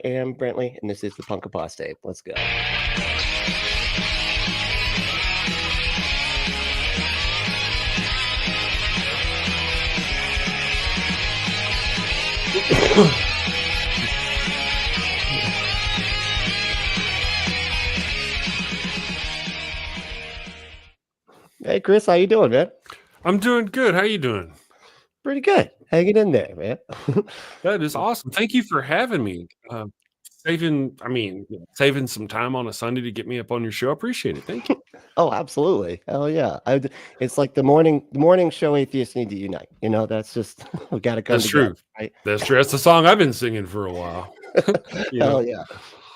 am Brantley, and this is the Punk Apostate. Let's go. Hey, Chris, how you doing, man? I'm doing good. How you doing? Pretty good. Hanging in there, man. That is awesome. Thank you for having me. Saving some time on a Sunday to get me up on your show. I appreciate it. Thank you. Oh, absolutely. Hell yeah. It's like the morning show atheists need to unite. You know, that's just, we got to come That's together. true. Right? That's true. That's the song I've been singing for a while. Hell yeah.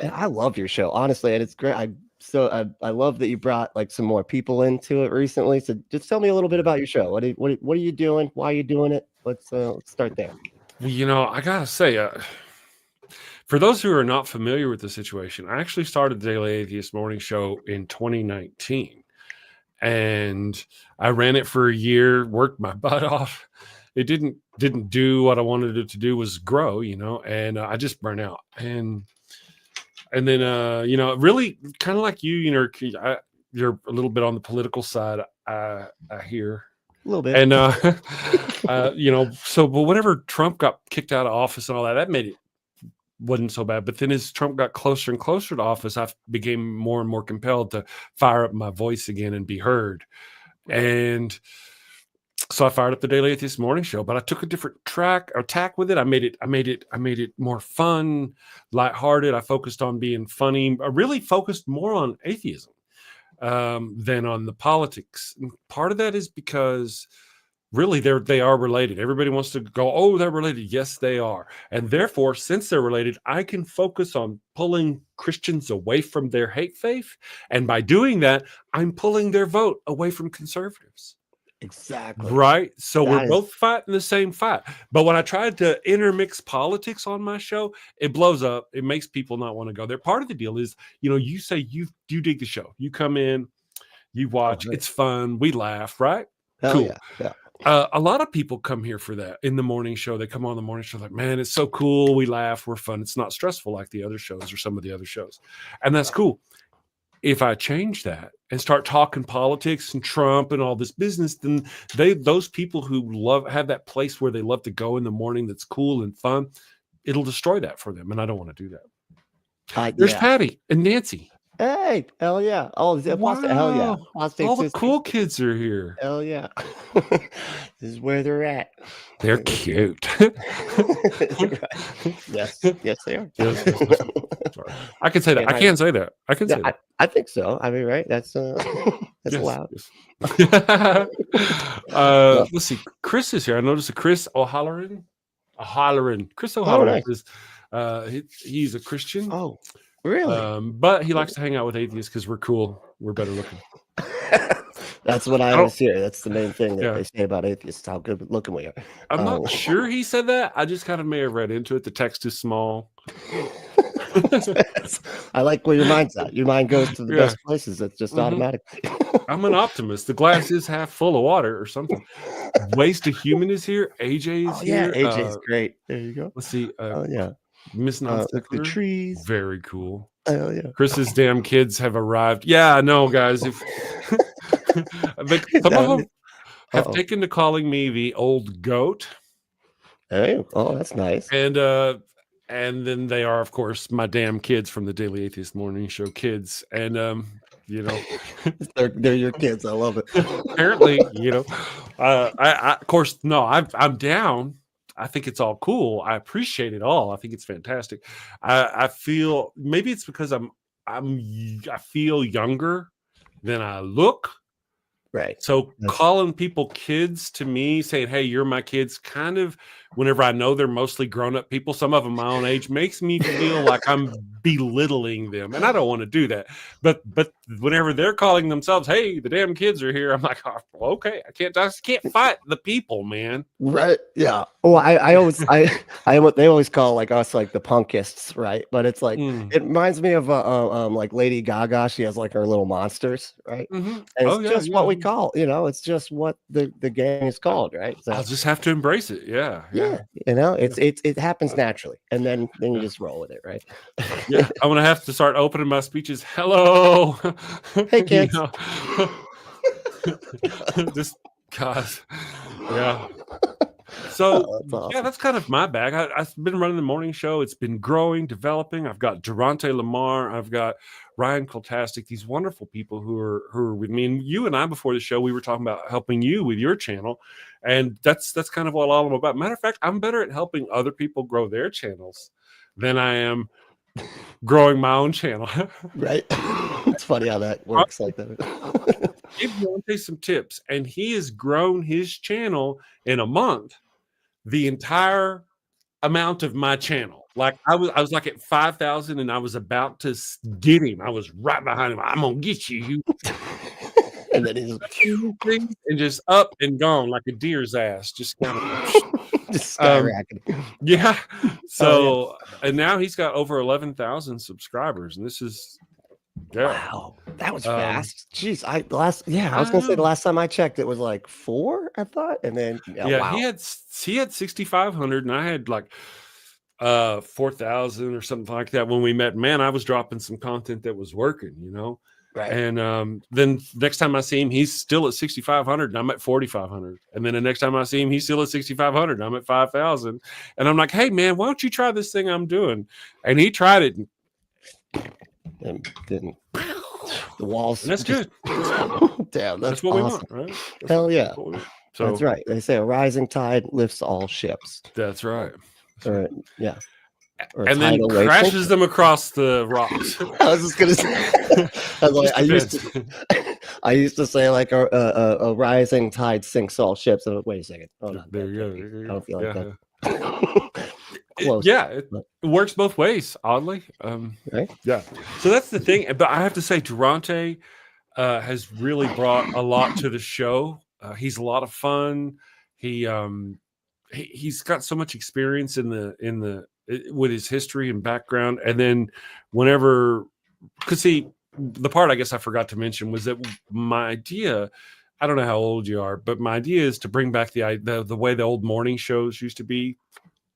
And I love your show, honestly. And it's great. I love that you brought like some more people into it recently. So just tell me a little bit about your show. What are you doing? Why are you doing it? Let's start there. Well, I gotta say, for those who are not familiar with the situation, I actually started the Daily Atheist Morning Show in 2019, and I ran it for a year, worked my butt off. It didn't do what I wanted it to do, was grow, and I just burnt out. And then, really kind of like you, you're a little bit on the political side, I hear. A little bit. And, but whenever Trump got kicked out of office and all that made it wasn't so bad. But then as Trump got closer and closer to office, I became more and more compelled to fire up my voice again and be heard. And so I fired up the Daily Atheist Morning Show, but I took a different tack with it. I made it more fun, lighthearted. I focused on being funny. I really focused more on atheism than on the politics. And part of that is because really they are related. Everybody wants to go, oh, they're related. Yes, they are. And therefore, since they're related, I can focus on pulling Christians away from their hate faith. And by doing that, I'm pulling their vote away from conservatives. Exactly. Right. So we're both fighting the same fight. But when I tried to intermix politics on my show, it blows up. It makes people not want to go there. Part of the deal is, you say you dig the show. You come in, you watch. It's fun. We laugh. Right. Hell cool. Yeah. A lot of people come here for that in the morning show. They come on the morning show like, man, it's so cool. We laugh. We're fun. It's not stressful like the other shows or some of the other shows. And that's cool. If I change that and start talking politics and Trump and all this business, then those people who have that place where they love to go in the morning that's cool and fun, it'll destroy that for them. And I don't want to do that. There's Patty and Nancy. Hey, hell yeah. Oh, wow. Hell yeah. All the cool kids are here. Hell yeah. This is where they're at. They're cute. Yes, they are. Yes. I can say that. I can't say that. I can say that. I think so. I mean, right? That's allowed. Yes. Let's see. Chris is here. I noticed a Chris O'Halloran. Chris O'Halloran is he's a Christian. Oh, really? But he likes to hang out with atheists because we're cool. We're better looking. That's what I always hear. That's the main thing that they say about atheists, how good looking we are. I'm not sure he said that. I just kind of may have read into it. The text is small. I like where your mind's at. Your mind goes to the best places. It's just automatic. I'm an optimist. The glass is half full of water or something. Waste of Human is here. AJ is here. Yeah, AJ's great. There you go. Let's see. Miss the trees. Very cool. Oh yeah. Chris's damn kids have arrived. Yeah, I know, guys. If some of them have taken to calling me the old goat. Hey, that's nice. And then they are, of course, my damn kids from the Daily Atheist Morning Show kids. And they're your kids. I love it. Apparently, I of course, no, I'm down. I think it's all cool. I appreciate it all. I think it's fantastic. I feel maybe it's because I feel younger than I look. Right. So calling people kids to me, saying, hey, you're my kids, kind of whenever I know they're mostly grown-up people, some of them my own age, makes me feel like I'm belittling them. And I don't want to do that. But whenever they're calling themselves, "Hey, the damn kids are here," I'm like, oh, well, okay, I just can't fight the people, man. Right. Yeah. Well, I always they always call like us like the punkists, right? But it's like it reminds me of like Lady Gaga. She has like her little monsters, right? And Oh it's yeah, just what we call, it's just what the gang is called, right? So I'll just have to embrace it. Yeah. yeah, it happens naturally, and then you just roll with it, right? Yeah, I'm gonna have to start opening my speeches. Hello, Hey kids. Just guys, yeah. So That's awesome. yeah, that's kind of my bag. I've been running the morning show. It's been growing, developing. I've got Durante Lamar. I've got Ryan Koltastic. These wonderful people who are with me. And you and I before the show, we were talking about helping you with your channel, and that's kind of what all I'm about. Matter of fact, I'm better at helping other people grow their channels than I am growing my own channel. Right. It's funny how that works like that. Give Durante some tips, and he has grown his channel in a month the entire amount of my channel. Like I was like at 5,000 and I was about to get him. I was right behind him. I'm gonna get you. And then he's and just up and gone like a deer's ass. Just kind of just skyrocketing. Yeah. So and now he's got over 11,000 subscribers, and this is wow, that was fast. Jeez, I was gonna say the last time I checked, it was like 4, I thought, and then wow. he had 6,500, and I had like 4,000 or something like that when we met. Man, I was dropping some content that was working, Right. And then next time I see him, he's still at 6,500, and I'm at 4,500. And then the next time I see him, he's still at 6,500, and I'm at 5,000. And I'm like, hey man, why don't you try this thing I'm doing? And he tried it. And didn't the walls. And that's good. Damn, that's what awesome. we want, right? Hell yeah. So that's right. They say a rising tide lifts all ships. That's right. Or, yeah. Or and then crashes them across the rocks. I was just gonna say, I used to say like a rising tide sinks all ships. So wait a second. Hold on. There you go. I don't feel like that. Close, it works both ways, oddly. Right? Yeah. So that's the thing. But I have to say, Durante has really brought a lot to the show. He's a lot of fun. He's got so much experience with his history and background. And then because the part I guess I forgot to mention was that my idea, I don't know how old you are, but my idea is to bring back the way the old morning shows used to be.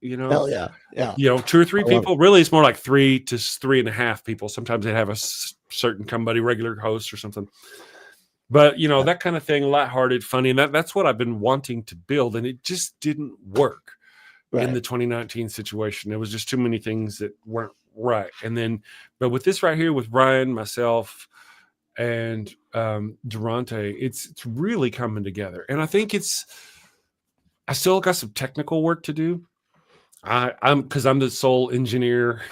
Hell yeah. 2 or 3 people. Really, it's more like 3 to 3.5 people. Sometimes they have a certain regular host or something. But that kind of thing, lighthearted, funny, and that's what I've been wanting to build, and it just didn't work in the 2019 situation. There was just too many things that weren't right. But with this right here, with Ryan, myself, and Durante, it's really coming together, and I think I still got some technical work to do. I'm the sole engineer,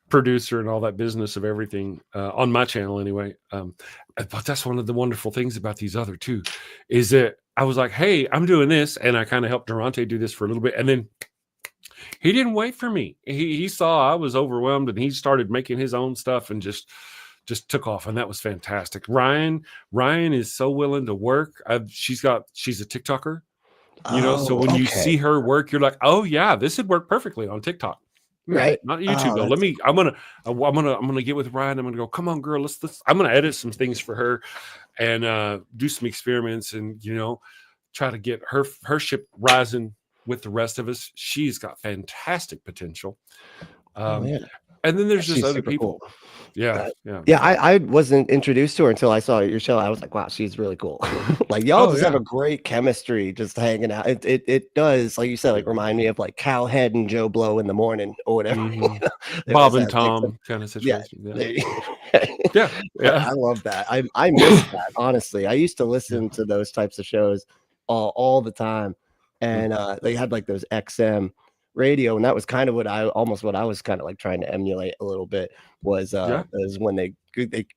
producer, and all that business of everything on my channel anyway. But that's one of the wonderful things about these other two is that I was like, hey, I'm doing this, and I kind of helped Durante do this for a little bit, and then he didn't wait for me. He saw I was overwhelmed, and he started making his own stuff and just took off, and that was fantastic. Ryan is so willing to work. She's a TikToker. So when you see her work, you're like, oh yeah, this would work perfectly on TikTok, right? Not YouTube though. I'm gonna get with Ryan. I'm gonna go, come on, girl, let's. I'm gonna edit some things for her, and do some experiments, and try to get her ship rising with the rest of us. She's got fantastic potential. And then there's just other people. Cool. Yeah. I wasn't introduced to her until I saw your show. I was like, wow, she's really cool. Like y'all have a great chemistry just hanging out. It does, like you said, like remind me of like Cal Head and Joe Blow in the morning or whatever. Bob and Tom kind of situation. Yeah. I love that. I miss that, honestly. I used to listen to those types of shows all the time, and they had like those XM radio, and that was kind of what I was kind of like trying to emulate a little bit was when they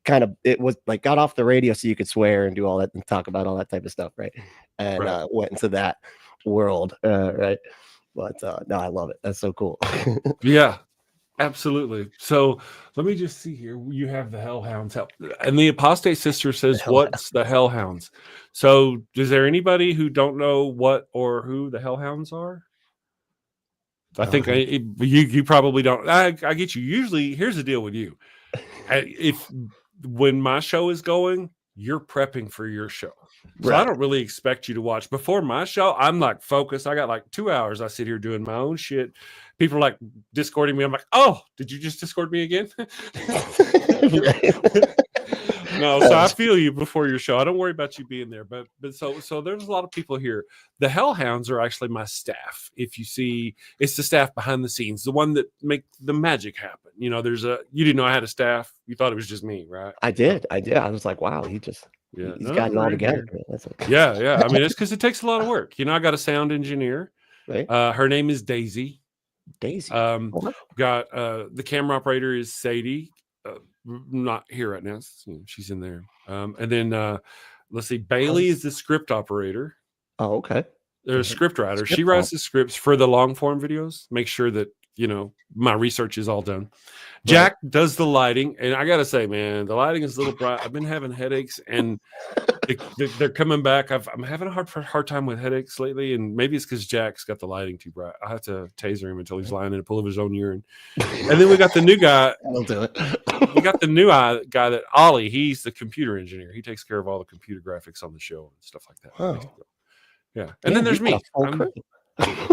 kind of, it was like got off the radio so you could swear and do all that and talk about all that type of stuff, right? And went into that world, right? But no, I love it. That's so cool. Yeah. Absolutely. So let me just see here. You have the Hellhounds help, and the Apostate Sister says, "What's the Hellhounds?" So, is there anybody who don't know what or who the Hellhounds are? I think you probably don't. I get you. Usually, here's the deal with you. If when my show is going, you're prepping for your show. So Right. I don't really expect you to watch before my show. I'm like focused. I got like 2 hours. I sit here doing my own shit. People are like discording me. I'm like, oh, did you just discord me again? No, so I feel you before your show. I don't worry about you being there. But so there's a lot of people here. The Hellhounds are actually my staff. If you see, it's the staff behind the scenes, the one that make the magic happen. You know, you didn't know I had a staff. You thought it was just me, right? I did. I was like, wow, he's got it all together. Yeah. I mean, it's because it takes a lot of work. You know, I got a sound engineer. Right. Her name is Daisy. Got the camera operator is Sadie. Not here right now. She's in there. And then let's see, Bailey is the script operator. Oh, okay. There's a script writer. She writes the scripts for the long form videos. Make sure that my research is all done. Jack does the lighting, and I gotta say, man, the lighting is a little bright. I've been having headaches, and they're coming back. I'm having a hard time with headaches lately, and maybe it's because Jack's got the lighting too bright. I have to taser him until he's lying in a pool of his own urine. And then we got the new guy. I'll do it. We got the new guy that Ollie. He's the computer engineer. He takes care of all the computer graphics on the show and stuff like that. Oh. Yeah, and then there's me.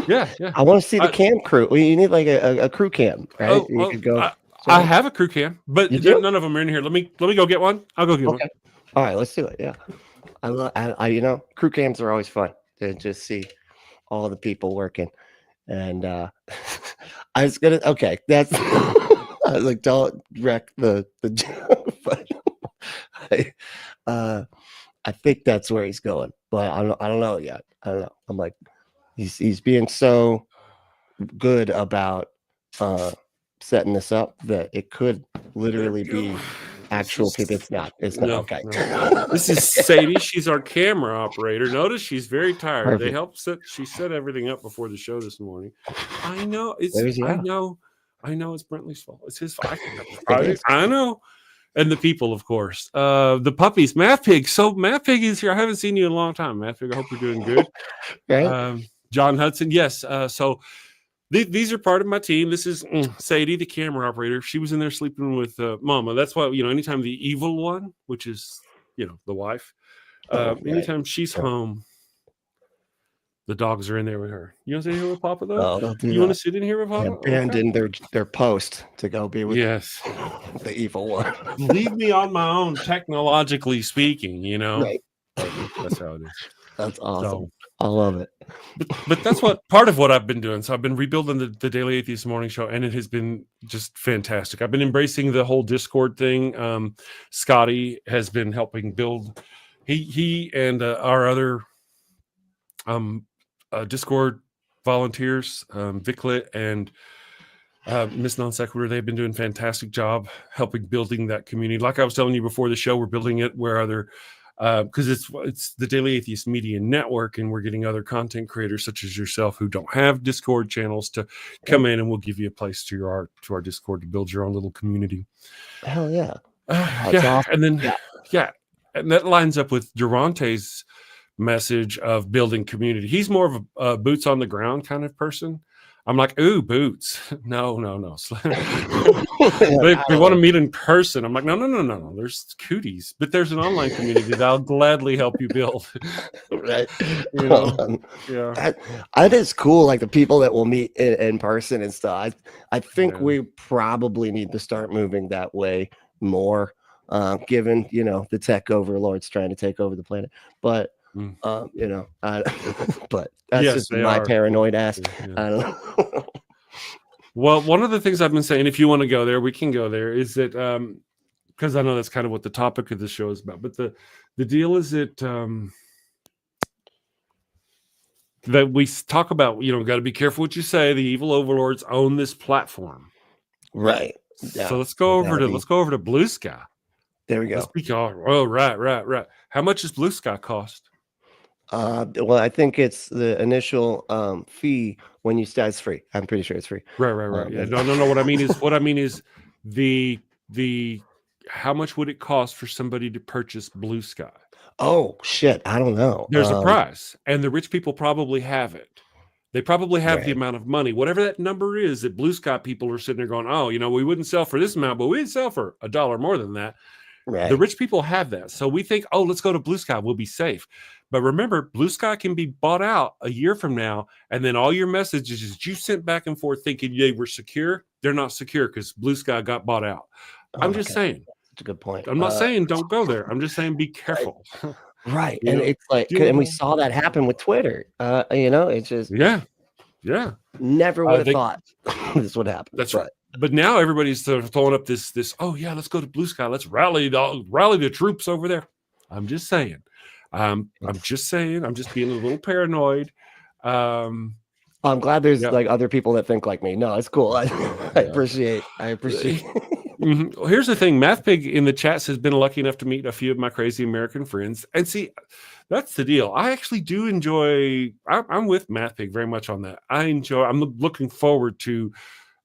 Yeah. I want to see the cam crew. Well, you need like a crew cam, right? You could go. I have a crew cam, but none of them are in here. Let me go get one. I'll go get one. All right, let's do it. Yeah, I crew cams are always fun to just see all the people working, and I was gonna. Okay, that's. I was like, don't wreck the joke, but I think that's where he's going, but I don't know yet. I don't know. I'm like, he's being so good about setting this up that it could literally be actual people. It's not. Okay. No. This is Sadie. She's our camera operator. Notice she's very tired. Perfect. They helped she set everything up before the show this morning. I know. I know it's Brentley's fault. It's his fault. I know. And the people, of course. The puppies. Math Pig. So Math Pig is here. I haven't seen you in a long time, Math Pig. I hope you're doing good. Right. John Hudson. Yes. So these are part of my team. This is Sadie, the camera operator. She was in there sleeping with Mama. That's why, anytime the evil one, which is, the wife, anytime she's home, the dogs are in there with her. You want to sit here with Papa, though? No, you want to sit in here with Papa? They abandoned their post to go be with the evil one. Leave me on my own, technologically speaking, Right. That's how it is. That's awesome. I love it. But that's part of what I've been doing. So I've been rebuilding the Daily Atheist Morning Show, and it has been just fantastic. I've been embracing the whole Discord thing. Scotty has been helping build. He and our other Discord volunteers, Viclet and Miss Non Sequitur, they've been doing a fantastic job helping building that community. Like I was telling you before the show, we're building it where other because it's the Daily Atheist Media Network, and we're getting other content creators such as yourself who don't have Discord channels to come in, and we'll give you a place to our Discord to build your own little community. Hell yeah. Awesome. And then and that lines up with Durante's message of building community. He's more of a boots on the ground kind of person. I'm like, ooh, boots. No. They want to meet in person. I'm like, no. There's cooties, but there's an online community that I'll gladly help you build. Right. Yeah. That is cool. Like the people that will meet in person and stuff. I think we probably need to start moving that way more, given, the tech overlords trying to take over the planet. But but that's just my paranoid ass. Yeah. I don't know. Well, one of the things I've been saying, if you want to go there, we can go there, is that because I know that's kind of what the topic of the show is about. But the deal is that we talk about, got to be careful what you say. The evil overlords own this platform, right? Yeah. So let's go over to Blue Sky. There we go. Right. How much does Blue Sky cost? Well, I think it's the initial fee when you start. It's free. I'm pretty sure it's free. Right. Yeah. No. What I mean is the how much would it cost for somebody to purchase Blue Sky? Oh shit, I don't know. There's a price, and the rich people probably have it. They probably have the Right. amount of money, whatever that number is, that Blue Sky people are sitting there going, oh, we wouldn't sell for this amount, but we'd sell for $1 more than that. The Right. rich people have that. So we think, oh, let's go to Blue Sky. We'll be safe. But remember, Blue Sky can be bought out a year from now. And then all your messages that you sent back and forth thinking they were secure, they're not secure because Blue Sky got bought out. Oh I'm my just God. saying. That's a good point. I'm not saying don't go there. I'm just saying be careful. Right. You And know, it's like, deal with and we all- saw that happen with Twitter. It's just Yeah. never would have they- thought this would happen. That's but, right. But now everybody's sort of throwing up this, oh yeah, let's go to Blue Sky. Let's rally the troops over there. I'm just saying. I'm just being a little paranoid. I'm glad there's Yeah. like other people that think like me. No, it's cool. I appreciate. Well, here's the thing. MathPig in the chat has been lucky enough to meet a few of my crazy American friends. And see, that's the deal. I actually do enjoy, I'm with MathPig very much on that. I'm looking forward to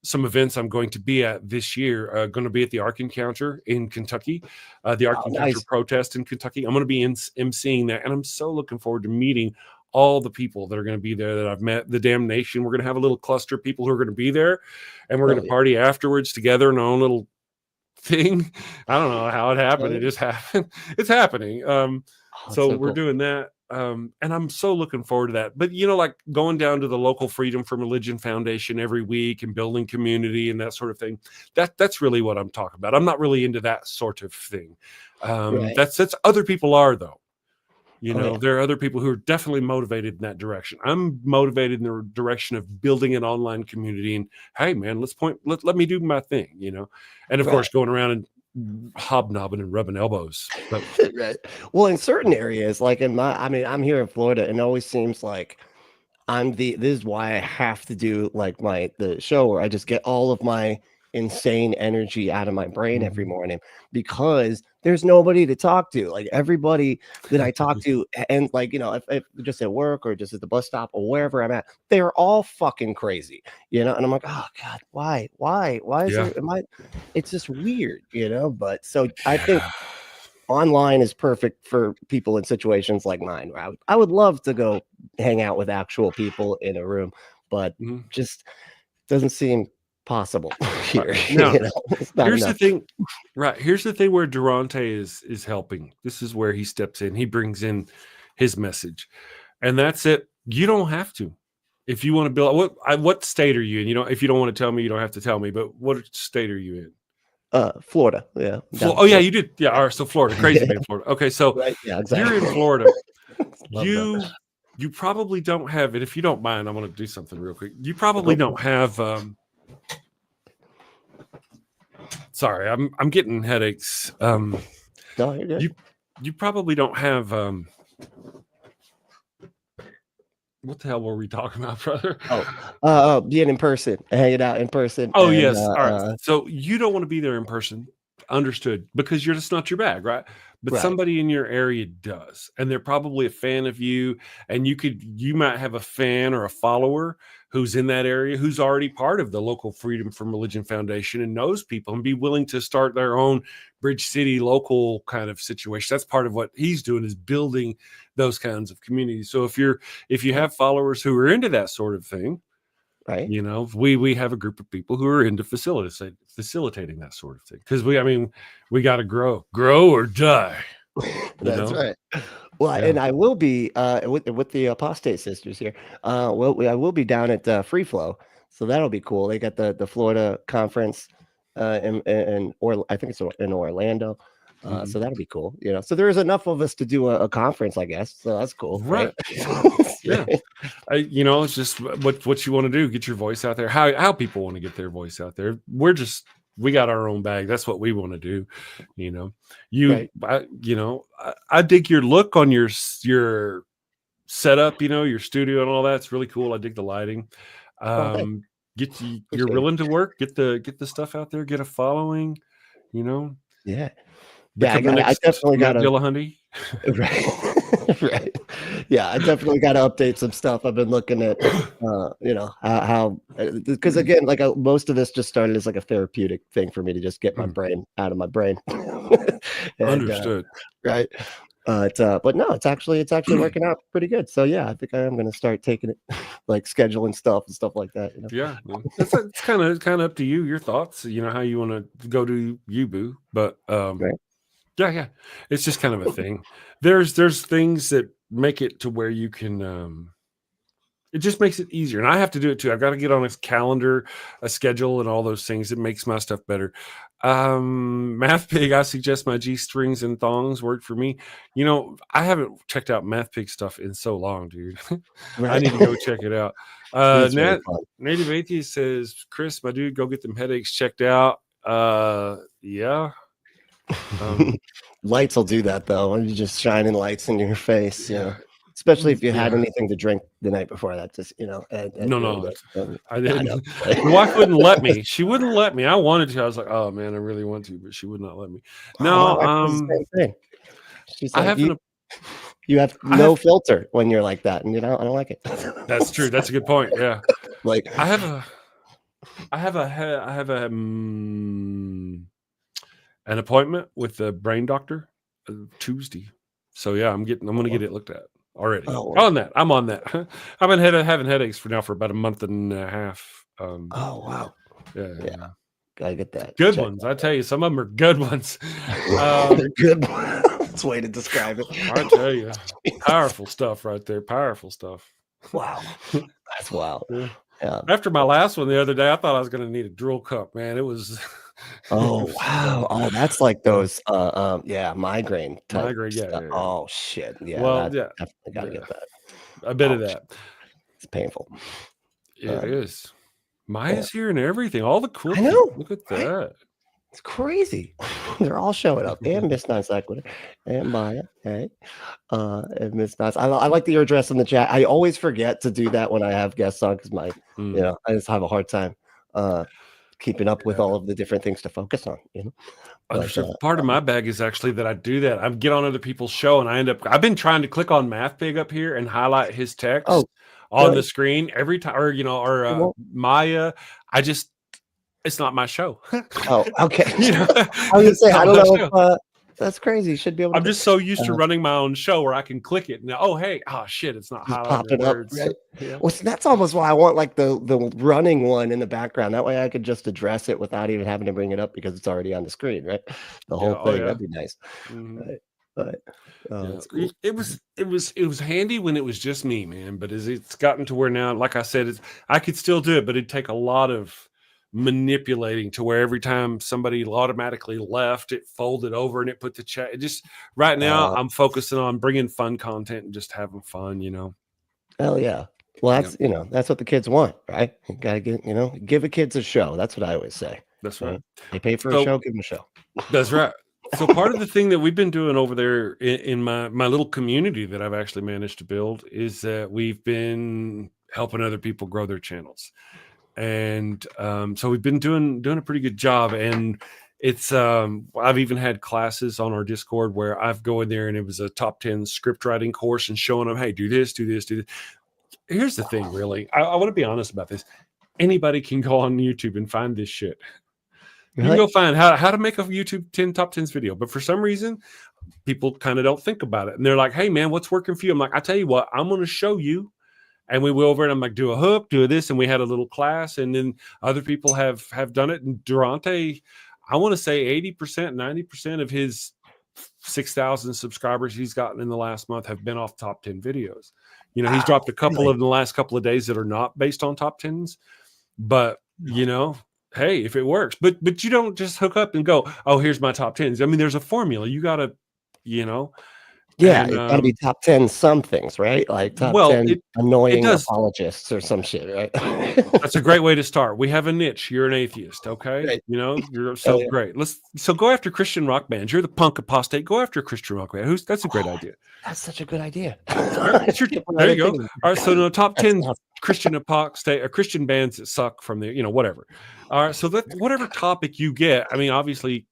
some events I'm going to be at this year. Going to be at the Ark Encounter in Kentucky, the Ark Encounter nice. protest in Kentucky. I'm going to be emceeing that, and I'm so looking forward to meeting all the people that are going to be there that I've met. The damn nation. We're going to have a little cluster of people who are going to be there, and we're going to party afterwards together in our own little thing. I don't know how it happened. It just happened. It's happening. So we're doing that. And I'm so looking forward to that. But like going down to the local Freedom from Religion Foundation every week and building community and that sort of thing. That's really what I'm talking about. I'm not really into that sort of thing. That's other people are though. There are other people who are definitely motivated in that direction. I'm motivated in the direction of building an online community. And hey, man, let me do my thing. And of course, going around and hobnobbing and rubbing elbows. But Right. Well, in certain areas, like I'm here in Florida, and it always seems like this is why I have to do like the show where I just get all of my insane energy out of my brain every morning, because there's nobody to talk to. Like everybody that I talk to, and like, if just at work or just at the bus stop or wherever I'm at, they're all fucking crazy, and I'm like, oh God, why is it's just weird, but so I think online is perfect for people in situations like mine, where I would love to go hang out with actual people in a room, but just doesn't seem possible here. No. Here's the thing, right? Here's the thing where Durante is helping. This is where he steps in. He brings in his message, and that's it. You don't have to. If you want to build, what state are you in? If you don't want to tell me, you don't have to tell me. But what state are you in? Florida. Yeah. Yeah, you did. Yeah. All right. So Florida, crazy man, Florida. Okay, so right. Yeah, exactly. You're in Florida. You probably don't have it. If you don't mind, I want to do something real quick. You probably don't have. Sorry, I'm getting headaches. No, you're good. You probably don't have. What the hell were we talking about, brother? Being in person, hanging out in person. Oh, yes. All right. So you don't want to be there in person. Understood. Because you're just not your bag, right? But somebody in your area does. And they're probably a fan of you. And you might have a fan or a follower who's in that area, who's already part of the local Freedom from Religion Foundation and knows people and be willing to start their own Bridge City local kind of situation. That's part of what he's doing, is building those kinds of communities. So if you have followers who are into that sort of thing, right? We have a group of people who are into facilitating that sort of thing, because we got to grow or die. That's right. Well, and I will be with the Apostate Sisters here. I will be down at Free Flow, so that'll be cool. They got the Florida conference I think it's in Orlando. So that'll be cool. So there's enough of us to do a conference, I guess. So that's cool, right? Yeah. It's just what you want to do. Get your voice out there. How people want to get their voice out there. We got our own bag. That's what we want to do. I dig your look on your setup, your studio and all that. It's really cool. I dig the lighting. You're willing to work, get the stuff out there, get a following, Yeah. I definitely got a right. Right. Yeah, I definitely got to update some stuff. I've been looking at, how because again, like most of this just started as like a therapeutic thing for me to just get my brain out of my brain. And Understood. right. But no, it's actually working out pretty good. So yeah, I think I am going to start taking it, like scheduling stuff and stuff like that. Yeah, it's kind of up to you, your thoughts, how you want to go to you, boo. But Right. yeah, it's just kind of a thing. There's things that make it to where you can. It just makes it easier, and I have to do it too. I've got to get on a calendar, a schedule, and all those things. It makes my stuff better. Math Pig, I suggest my G strings and thongs work for me. I haven't checked out Math Pig stuff in so long, dude. I need to go check it out. It's really fun. Native Atheist says, Chris, my dude, go get them headaches checked out. Yeah. Lights will do that though. And you just shining lights in your face, especially if you had anything to drink the night before. That just, No, I I didn't. know. My wife wouldn't let me. She wouldn't let me. I wanted to. I was like, oh man, I really want to, but she would not let me. No, my wife does the same thing. She's like, I you have no filter when you're like that, and I don't like it. That's true. That's a good point. Yeah. Like I have an appointment with the brain doctor Tuesday. So yeah, I'm going to get it looked at already. Oh. I'm on that. I've been having headaches for about a month and a half. Oh wow. Yeah. Gotta get that. Good ones. I tell you, some of them are good ones. They're good ones. That's a way to describe it. I tell you, powerful stuff right there. Powerful stuff. Wow. That's wild. Yeah. After my last one the other day, I thought I was going to need a drill cup, man. It was. Oh wow. Oh, that's like those migraine type Migraine, stuff. yeah. Oh shit. Yeah. Well, definitely gotta get that. A bit of that. It's painful. It is. Maya's here and everything. All the cool. I know. Look at that. It's crazy. They're all showing up. And Miss Non Sequitur and Maya. Hey. And Miss Non. I like that you're addressing the chat. I always forget to do that when I have guests on because I just have a hard time keeping up with all of the different things to focus on. Part of my bag is actually that I do that. I get on other people's show and I've been trying to click on Math Pig up here and highlight his text on the screen every time, or Maya. It's not my show. Oh, okay. I was gonna say, I don't know if that's crazy. You should be able to. I'm just so used to running my own show where I can click it and shit, it's not highlighting the words. Right? Yeah. Well, that's almost why I want like the running one in the background. That way I could just address it without even having to bring it up because it's already on the screen, right? The whole thing. That'd be nice. Mm-hmm. Right. But cool. It was handy when it was just me, man. But as it's gotten to where now, like I said, I could still do it, but it'd take a lot of manipulating to where every time somebody automatically left, it folded over and it put the chat. It just right now I'm focusing on bringing fun content and just having fun, Hell yeah. Well, that's that's what the kids want, right? You gotta get give a kids a show. That's what I always say. That's right. They pay for a show, give them a show. That's right. So part of the thing that we've been doing over there in my little community that I've actually managed to build is that we've been helping other people grow their channels. And so we've been doing a pretty good job, and it's I've even had classes on our Discord where I've go in there and it was a top 10 script writing course and showing them, hey, do this. Here's the thing, really. I want to be honest about this. Anybody can go on YouTube and find this shit. You can go find how to make a YouTube 10 top 10s video, but for some reason people kind of don't think about it, and they're like, hey man, what's working for you? I'm like, I tell you what, I'm going to show you. And we went over and I'm like, do a hook, do this. And we had a little class, and then other people have done it. And Durante, I want to say 80%, 90% of his 6,000 subscribers he's gotten in the last month have been off top 10 videos. He's dropped a couple of in the last couple of days that are not based on top 10s, but hey, if it works, but you don't just hook up and go, oh, here's my top 10s. I mean, there's a formula. You got to, Yeah, it's got to be top 10 some things, right? Like top 10 annoying apologists or some shit, right? That's a great way to start. We have a niche. You're an atheist, okay? Right. You're so great. So go after Christian rock bands. You're the punk apostate. Go after a Christian rock band. That's a great idea. That's such a good idea. There you go. All right, so no top 10 Christian apostate or Christian bands that suck from the, whatever. All right, so that whatever topic you get, I mean, obviously,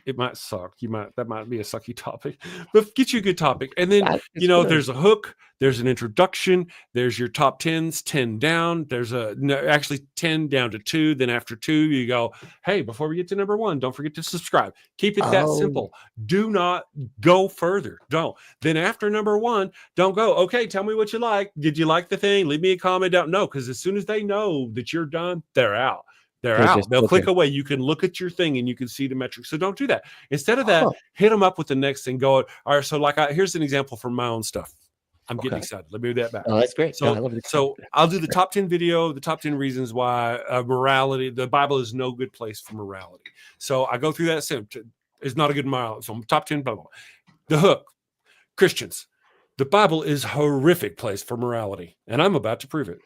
it might suck. That might be a sucky topic, but get you a good topic. And then, It's good. there's a hook, there's an introduction, there's your top 10s, 10 down. There's actually 10 down to 2. Then after 2, you go, hey, before we get to number 1, don't forget to subscribe. Keep it that simple. Do not go further. Don't. Then after number 1, don't go, okay, tell me what you like. Did you like the thing? Leave me a comment down. No, because as soon as they know that you're done, they're out. They're out. They'll click away. You can look at your thing and you can see the metrics. So don't do that. Instead of that, hit them up with the next thing. Go, all right, so here's an example from my own stuff. I'm getting excited. Let me do that back. Oh, that's great. So, I'll do the top 10 video, the top 10 reasons why morality, the Bible is no good place for morality. So I go through that. It's not a good morality. So top 10, blah, blah, blah. The hook, Christians. The Bible is a horrific place for morality. And I'm about to prove it.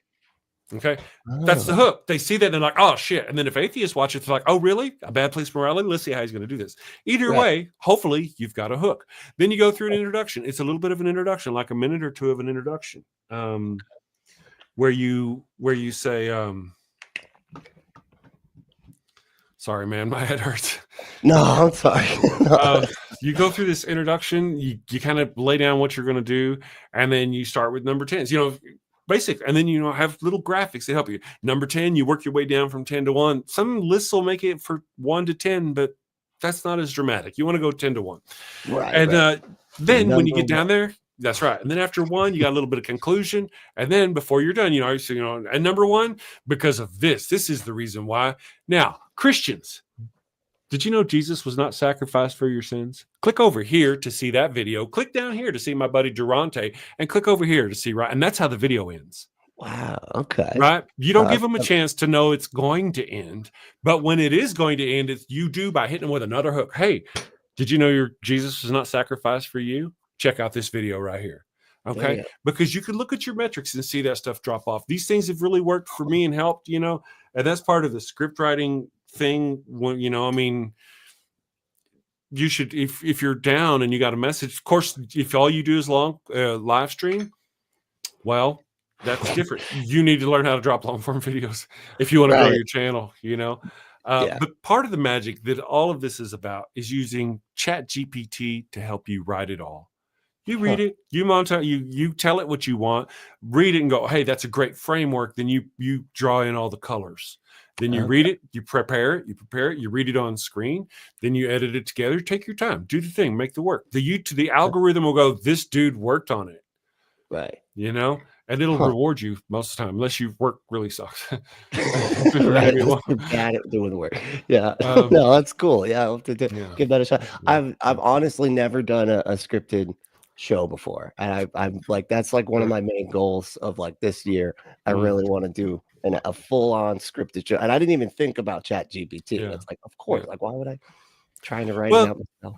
Okay, that's the hook. They see that and they're like, oh shit. And then if atheists watch it, they're like, oh really? A bad place for morality? Let's see how he's going to do this. Either way, hopefully you've got a hook. Then you go through an introduction. It's a little bit of an introduction, like a minute or 2 of an introduction, where you say, sorry, man, my head hurts. No, I'm sorry. You go through this introduction, you kind of lay down what you're going to do, and then you start with number 10s. Basic, and then have little graphics that help you. Number 10, you work your way down from 10 to 1. Some lists will make it for 1 to 10, but that's not as dramatic. You want to go 10 to 1, right? And then when you get down there, that's right. And then after 1, you got a little bit of conclusion, and then before you're done, and number 1, because of this is the reason why. Now, Christians, did you know Jesus was not sacrificed for your sins? Click over here to see that video. Click down here to see my buddy Durante, and click over here to see right. And that's how the video ends. Wow. Okay. Right? You don't give them a chance to know it's going to end. But when it is going to end, you do by hitting them with another hook. Hey, did you know your Jesus was not sacrificed for you? Check out this video right here. Okay. Yeah. Because you can look at your metrics and see that stuff drop off. These things have really worked for me and helped, and that's part of the script writing thing. When you should, if you're down and you got a message, of course, if all you do is live stream, well, that's different. You need to learn how to drop long form videos if you want to grow your channel, but part of the magic that all of this is about is using ChatGPT to help you write it all. You read it, you tell it what you want, read it and go, hey, that's a great framework. Then you draw in all the colors. Then you read it, you prepare it, you read it on screen, then you edit it together. Take your time, do the thing, make the work. The algorithm will go, this dude worked on it. Right. And it'll reward you most of the time, unless your work really sucks. Right. You're bad at doing the work. Yeah. No, that's cool. Yeah. I'll have to give that a shot. I've honestly never done a scripted show before. And I'm like, that's like one of my main goals of like this year. I really want to do a full-on scripted show. And I didn't even think about ChatGPT. It's like, of course, like why would I trying to write it out myself?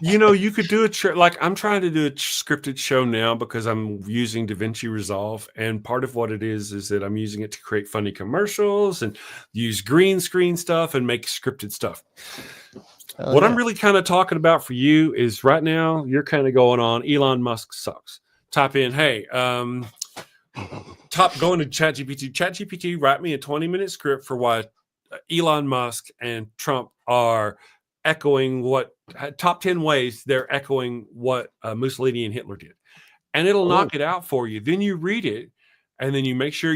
You could do like I'm trying to do a scripted show now because I'm using DaVinci Resolve, and part of what it is that I'm using it to create funny commercials and use green screen stuff and make scripted stuff. What I'm really kind of talking about for you is right now you're kind of going on Elon Musk sucks. Type in, hey, going to ChatGPT, write me a 20-minute script for why Elon Musk and Trump are echoing top 10 ways they're echoing what Mussolini and Hitler did. And it'll knock it out for you. Then you read it, and then you make sure,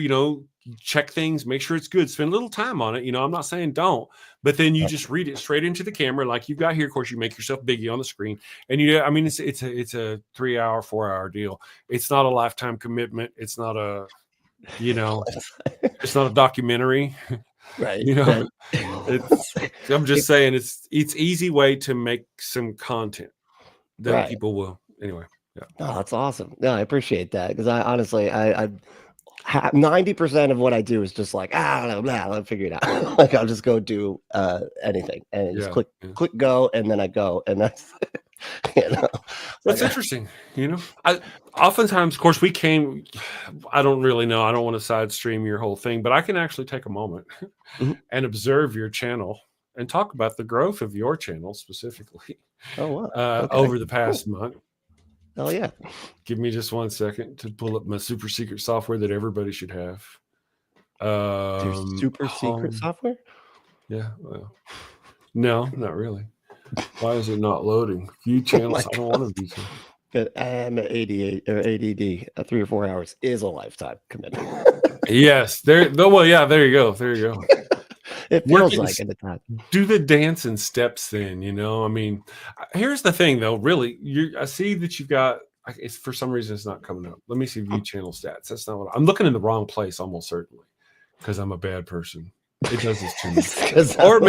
check things, make sure it's good. Spend a little time on it. I'm not saying don't, but then you just read it straight into the camera like you've got here. Of course, you make yourself biggie on the screen. And it's a 3-hour, 4-hour deal. It's not a lifetime commitment. It's not a, it's not a documentary. Right. I'm just saying it's easy way to make some content that people will. Anyway. Yeah. Oh, that's awesome. No, I appreciate that because I honestly, I 90% of what I do is just like, I don't know, I'll figure it out. Like I'll just go do anything and just click go, and then I go, and that's that's interesting. I oftentimes, of course, I don't really know. I don't want to side stream your whole thing, but I can actually take a moment and observe your channel and talk about the growth of your channel specifically. Oh, wow. Over the past month. Oh yeah. Give me just 1 second to pull up my super secret software that everybody should have. Super secret software? Yeah. Well, no, not really. Why is it not loading? View channels. I don't want to view channels. But I'm at 88 or ADD. 3 or 4 hours is a lifetime commitment. Yes. Well, yeah, there you go. There you go. It feels like it at times. Do the dance and steps then, you know? I mean, here's the thing though, really. I see that you've got, it's for some reason it's not coming up. Let me see view channel stats. That's not what I'm looking in the wrong place almost certainly because I'm a bad person. It does this to me. Or it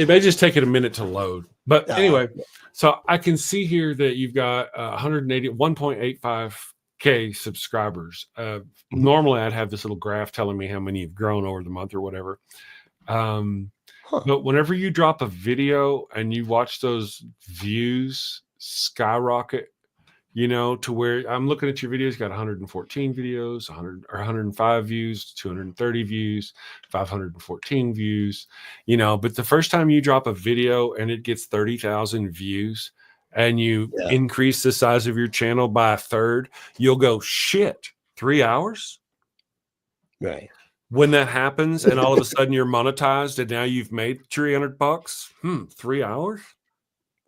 may just take it a minute to load. But anyway, so I can see here that you've got 1.85K subscribers. Normally I'd have this little graph telling me how many you've grown over the month or whatever. But whenever you drop a video and you watch those views skyrocket, you know, to where I'm looking at your videos, you got 114 videos, 100 or 105 views, 230 views, 514 views, you know, but the first time you drop a video and it gets 30,000 views and you increase the size of your channel by a third, you'll go, shit, 3 hours? Right. When that happens and all of a sudden you're monetized and now you've made $300, 3 hours?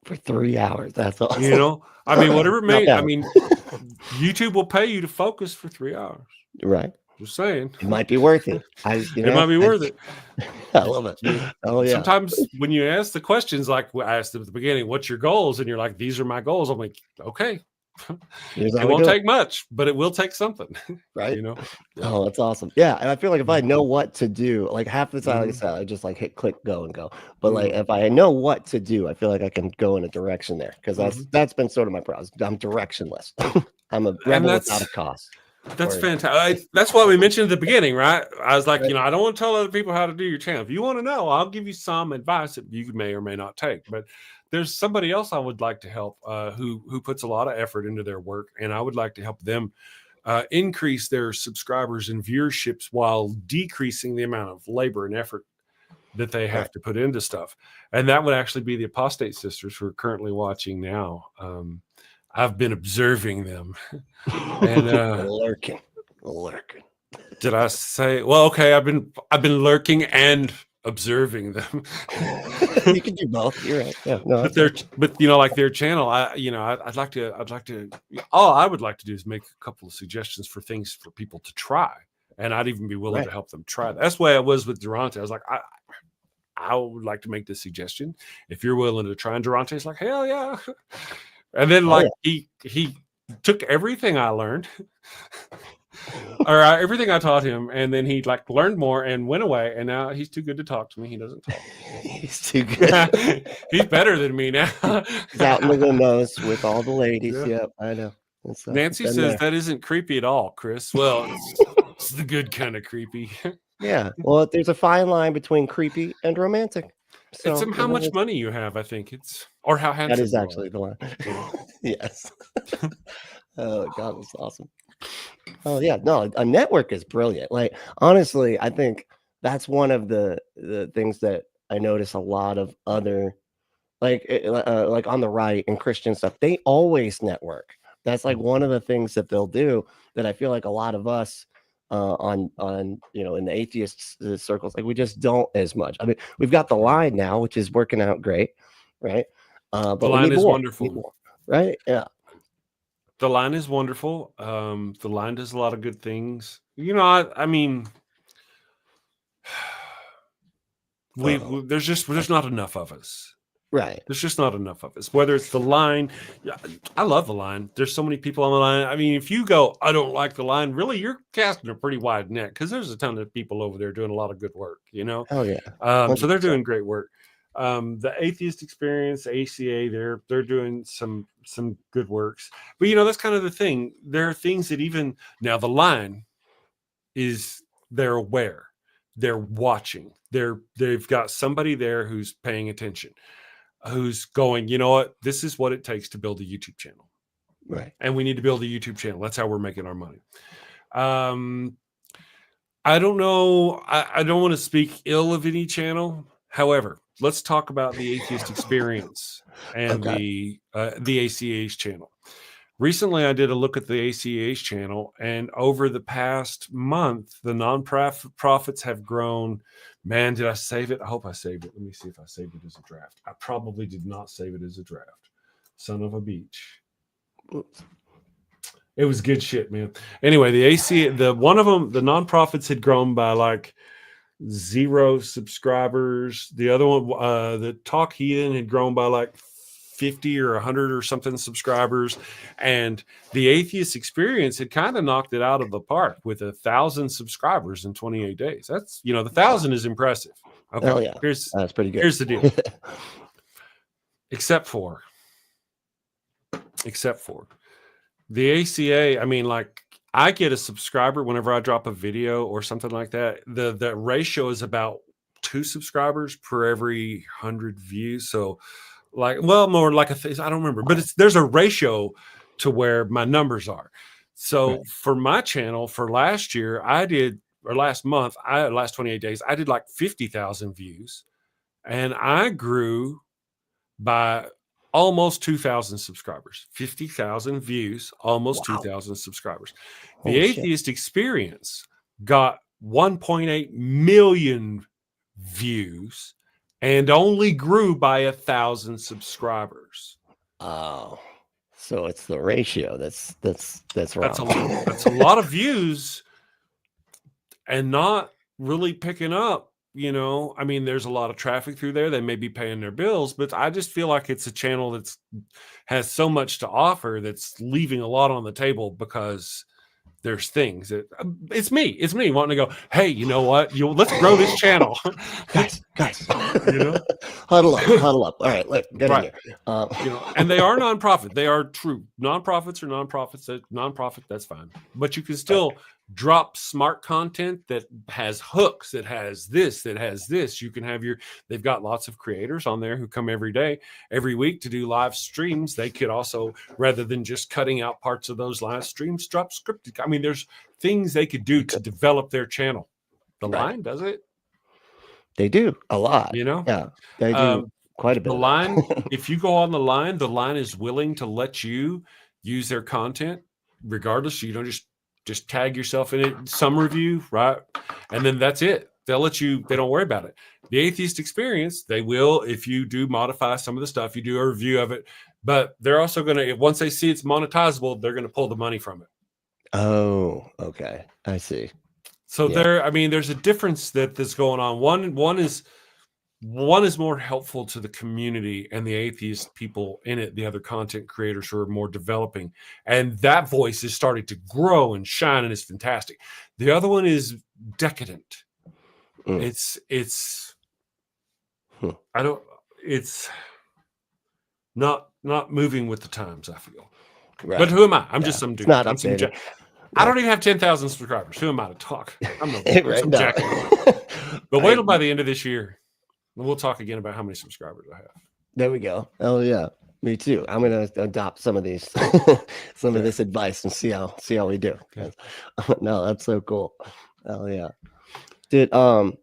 For 3 hours. That's awesome. You know, I mean, whatever it may, I mean, YouTube will pay you to focus for 3 hours. Right. Just saying. It might be worth it. It might be worth it. I love it. Oh, yeah. Sometimes when you ask the questions, like I asked at the beginning, what's your goals? And you're like, these are my goals. I'm like, okay. It won't take much, but it will take something. Right. You know? Oh, that's awesome. Yeah. And I feel like if I know what to do, like half the time, like I said, I just like hit click, go and go. But like if I know what to do, I feel like I can go in a direction there because that's been sort of my problem. I'm directionless. I'm a rebel without a cause. That's fantastic. That's why we mentioned at the beginning, right? I was like, you know, I don't want to tell other people how to do your channel. If you want to know, I'll give you some advice that you may or may not take. But there's somebody else I would like to help who puts a lot of effort into their work, and I would like to help them increase their subscribers and viewerships while decreasing the amount of labor and effort that they have to put into stuff. And that would actually be the Apostate Sisters who are currently watching now. I've been observing them and lurking. Did I say? Well, okay. I've been lurking and observing them. You can do both. You're right. Yeah. No, but you know, like their channel, I'd like to. All I would like to do is make a couple of suggestions for things for people to try, and I'd even be willing to help them try that. That's the way I was with Durante. I was like, I would like to make this suggestion. If you're willing to try, and Durante's like, hell yeah. And then he took everything I learned or everything I taught him. And then he like learned more and went away. And now he's too good to talk to me. He doesn't talk. He's too good. He's better than me now. He's out in the windows with all the ladies. Yeah. Yep, I know. Nancy says that isn't creepy at all, Chris. Well, it's the good kind of creepy. Yeah. Well, there's a fine line between creepy and romantic. So, it's how much money you have, I think it's, or how handsome. That is actually the line. Yes. Oh God, that's awesome. Oh yeah, no, a network is brilliant. Like honestly, I think that's one of the things that I notice a lot of other, like on the right and Christian stuff. They always network. That's like one of the things that they'll do that I feel like a lot of us. On you know, in the atheist circles, like we just don't as much. I mean, we've got the line now, which is working out great, right? But the line is wonderful, right? Yeah, the line is wonderful. The line does a lot of good things. You know, I mean, there's not enough of us. Right. There's just not enough of us. Whether it's the line, I love the line. There's so many people on the line. I mean, if you go, I don't like the line, really, you're casting a pretty wide net because there's a ton of people over there doing a lot of good work, you know? Oh, yeah. So they're doing great work. The Atheist Experience, ACA, they're doing some good works. But, you know, that's kind of the thing. There are things that even now the line is they're aware. They're watching. They've got somebody there who's paying attention. Who's going, you know what, this is what it takes to build a YouTube channel. Right. And we need to build a YouTube channel. That's how we're making our money. I don't know. I don't want to speak ill of any channel. However, let's talk about the Atheist Experience and the ACA's channel. recently I did a look at the ACA's channel, and over the past month, the nonprofits have grown. Man, did I save it? I hope I saved it. Let me see if I saved it as a draft. I probably did not save it as a draft. Son of a beach. Oops. It was good shit, man. Anyway, one of them, the nonprofits had grown by like 0 subscribers. The other one, the Talk Heathen, had grown by like 50 or 100 or something subscribers, and the Atheist Experience had kind of knocked it out of the park with 1,000 subscribers in 28 days. That's, the 1,000 is impressive. Okay, Oh yeah, that's pretty good. Here's the deal. except for the ACA. I mean, like, I get a subscriber whenever I drop a video or something like that. The ratio is about 2 subscribers per every 100 views. So, like, well, more like I don't remember, but there's a ratio to where my numbers are. So for my channel for last year, last 28 days, I did like 50,000 views, and I grew by almost 2,000 subscribers. 50,000 views, almost 2,000 subscribers. The Atheist Experience got 1.8 million views and only grew by 1,000 subscribers. Oh, so it's the ratio that's wrong. That's a lot of views and not really picking up. I mean, there's a lot of traffic through there. They may be paying their bills, but I just feel like it's a channel that's has so much to offer that's leaving a lot on the table because there's things that it's me wanting to go, hey, you know what? Let's grow this channel. guys, huddle up. All right, let's get in here. And they are nonprofit. They are true. Nonprofits are nonprofits. Nonprofit, that's fine. But you can still drop smart content that has hooks, that has this. You can have they've got lots of creators on there who come every week to do live streams. They could also, rather than just cutting out parts of those live streams, drop scripted. I mean, there's things they could do to develop their channel. The Line does it. They do a lot. Yeah, they do quite a bit. The Line, if you go on the Line is willing to let you use their content regardless. You don't just tag yourself in it, some review, right? And then that's it. They'll let you, they don't worry about it. The Atheist Experience, they will, if you do modify some of the stuff, you do a review of it, but they're also going to, once they see it's monetizable, they're going to pull the money from it. Oh, okay. I see. So there's a difference that's going on. One is more helpful to the community and the atheist people in it, the other content creators who are more developing. And that voice is starting to grow and shine, and it's fantastic. The other one is decadent. It's not moving with the times, I feel. Right. But who am I? I'm just some dude. Not updated. I don't even have 10,000 subscribers. Who am I to talk? I'm no jack. But wait till by the end of this year. We'll talk again about how many subscribers I have. There we go. Oh yeah, me too. I'm gonna adopt some of these, of this advice and see how we do. No, that's so cool. Oh yeah, dude.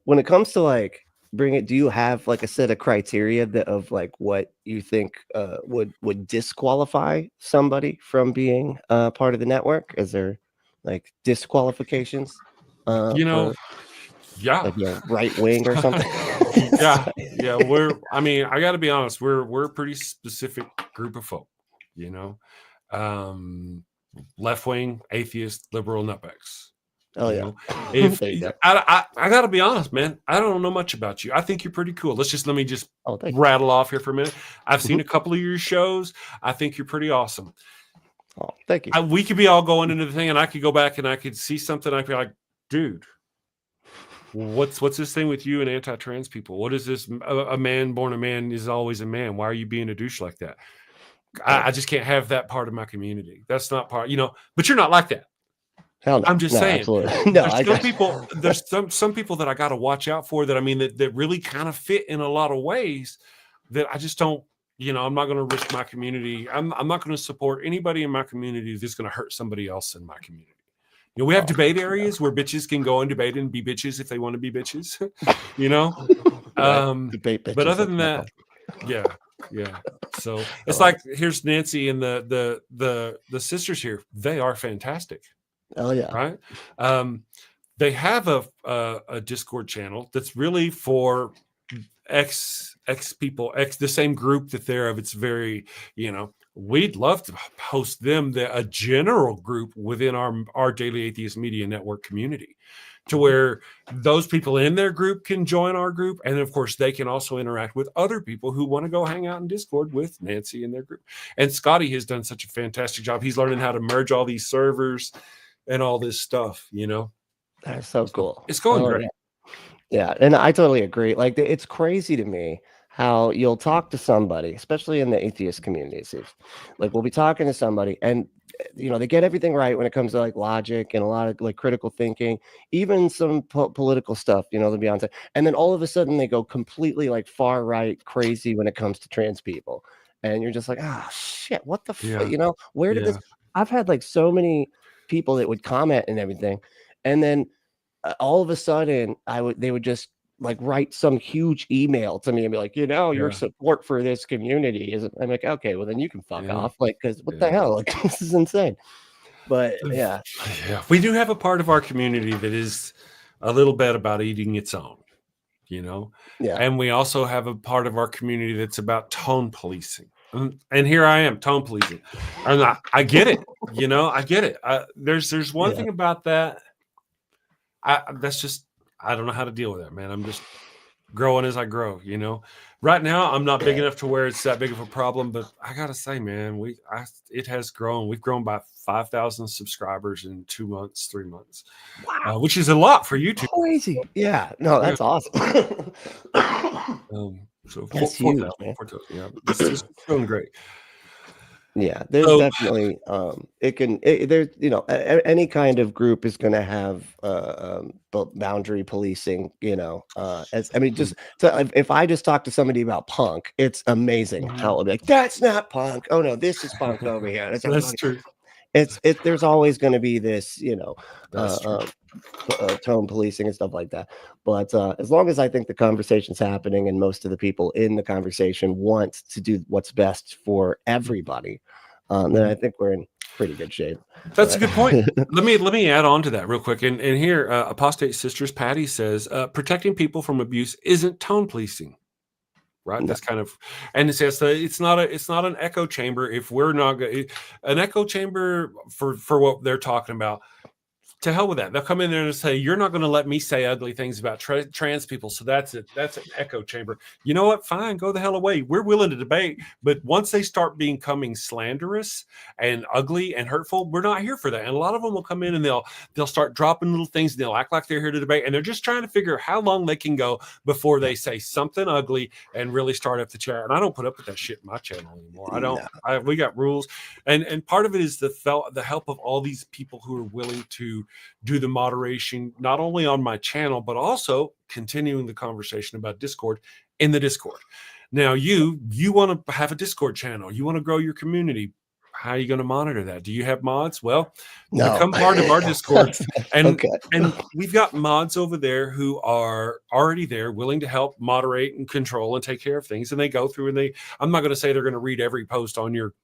When it comes to like do you have like a set of criteria of like what you think would disqualify somebody from being part of the network? Is there like disqualifications? Yeah, like right wing or something. yeah. I got to be honest. We're a pretty specific group of folk. Left wing, atheist, liberal, nutbags. Oh yeah. I got to be honest, man. I don't know much about you. I think you're pretty cool. Let me just rattle off here for a minute. I've seen a couple of your shows. I think you're pretty awesome. Oh, thank you. We could be all going into the thing, and I could go back and I could see something. I'd be like, dude, what's this thing with you and anti-trans people? What is this? A man born a man is always a man. Why are you being a douche like that? I just can't have that part of my community. That's not part, but you're not like that. Hell no. I'm just saying. Absolutely. No, there's some people that I got to watch out for that really kind of fit in a lot of ways that I just don't, I'm not going to risk my community. I'm not going to support anybody in my community that's going to hurt somebody else in my community. We have debate areas where bitches can go and debate and be bitches if they want to be bitches, Debate bitches. But other than that, yeah. Yeah. So it's like, here's Nancy and the sisters here. They are fantastic. Oh yeah. Right. They have a Discord channel that's really for X people, the same group that they're of. It's very, we'd love to host them, a general group within our Daily Atheist Media Network community, to where those people in their group can join our group. And of course, they can also interact with other people who want to go hang out in Discord with Nancy and their group. And Scotty has done such a fantastic job. He's learning how to merge all these servers and all this stuff, That's so cool. It's going great. Yeah, and I totally agree. Like, it's crazy to me how you'll talk to somebody, especially in the atheist communities. Like, we'll be talking to somebody, and they get everything right when it comes to like logic and a lot of like critical thinking, even some political stuff. They'll be on time, and then all of a sudden they go completely like far right crazy when it comes to trans people, and you're just like, ah, shit, what the fuck? Where did this? I've had like so many people that would comment and everything, and then all of a sudden they would just like write some huge email to me and be like, your support for this community isn't. I'm like, okay, well then you can fuck off, like, because what the hell, like, this is insane. But yeah, we do have a part of our community that is a little bit about eating its own, and we also have a part of our community that's about tone policing. And here I am, tone policing. I get it, I get it. There's one thing about that. That's just, I don't know how to deal with that, man. I'm just growing as I grow, Right now, I'm not big enough to where it's that big of a problem, but I gotta say, man, it has grown. We've grown by 5,000 subscribers in 2 months, 3 months. Wow, which is a lot for YouTube. Crazy. Yeah, no, that's awesome. So that's huge, man. It's going great. Yeah, there's definitely there's any kind of group is going to have boundary policing, just if I just talk to somebody about punk, it's amazing how it'll be like, that's not punk, oh no, this is punk over here. That's true. There's always going to be this tone policing and stuff like that, but as long as I think the conversation's happening and most of the people in the conversation want to do what's best for everybody, then I think we're in pretty good shape. That's a good point. let me add on to that real quick, and here Apostate Sisters Patty says protecting people from abuse isn't tone policing. Right. No. That's kind of, and it says it's not an echo chamber. If we're not an echo chamber for what they're talking about, to hell with that. They'll come in there and say, you're not going to let me say ugly things about trans people. So that's it. That's an echo chamber. You know what? Fine. Go the hell away. We're willing to debate. But once they start becoming slanderous and ugly and hurtful, we're not here for that. And a lot of them will come in and they'll start dropping little things and they'll act like they're here to debate. And they're just trying to figure how long they can go before they say something ugly and really start up the chair. And I don't put up with that shit in my channel anymore. I don't. We got rules. And part of it is the help of all these people who are willing to do the moderation, not only on my channel, but also continuing the conversation about Discord in the Discord. Now, you want to have a Discord channel. You want to grow your community. How are you going to monitor that? Do you have mods? Well, become part of our Discord. And we've got mods over there who are already there, willing to help moderate and control and take care of things. And they go through and I'm not going to say they're going to read every post on your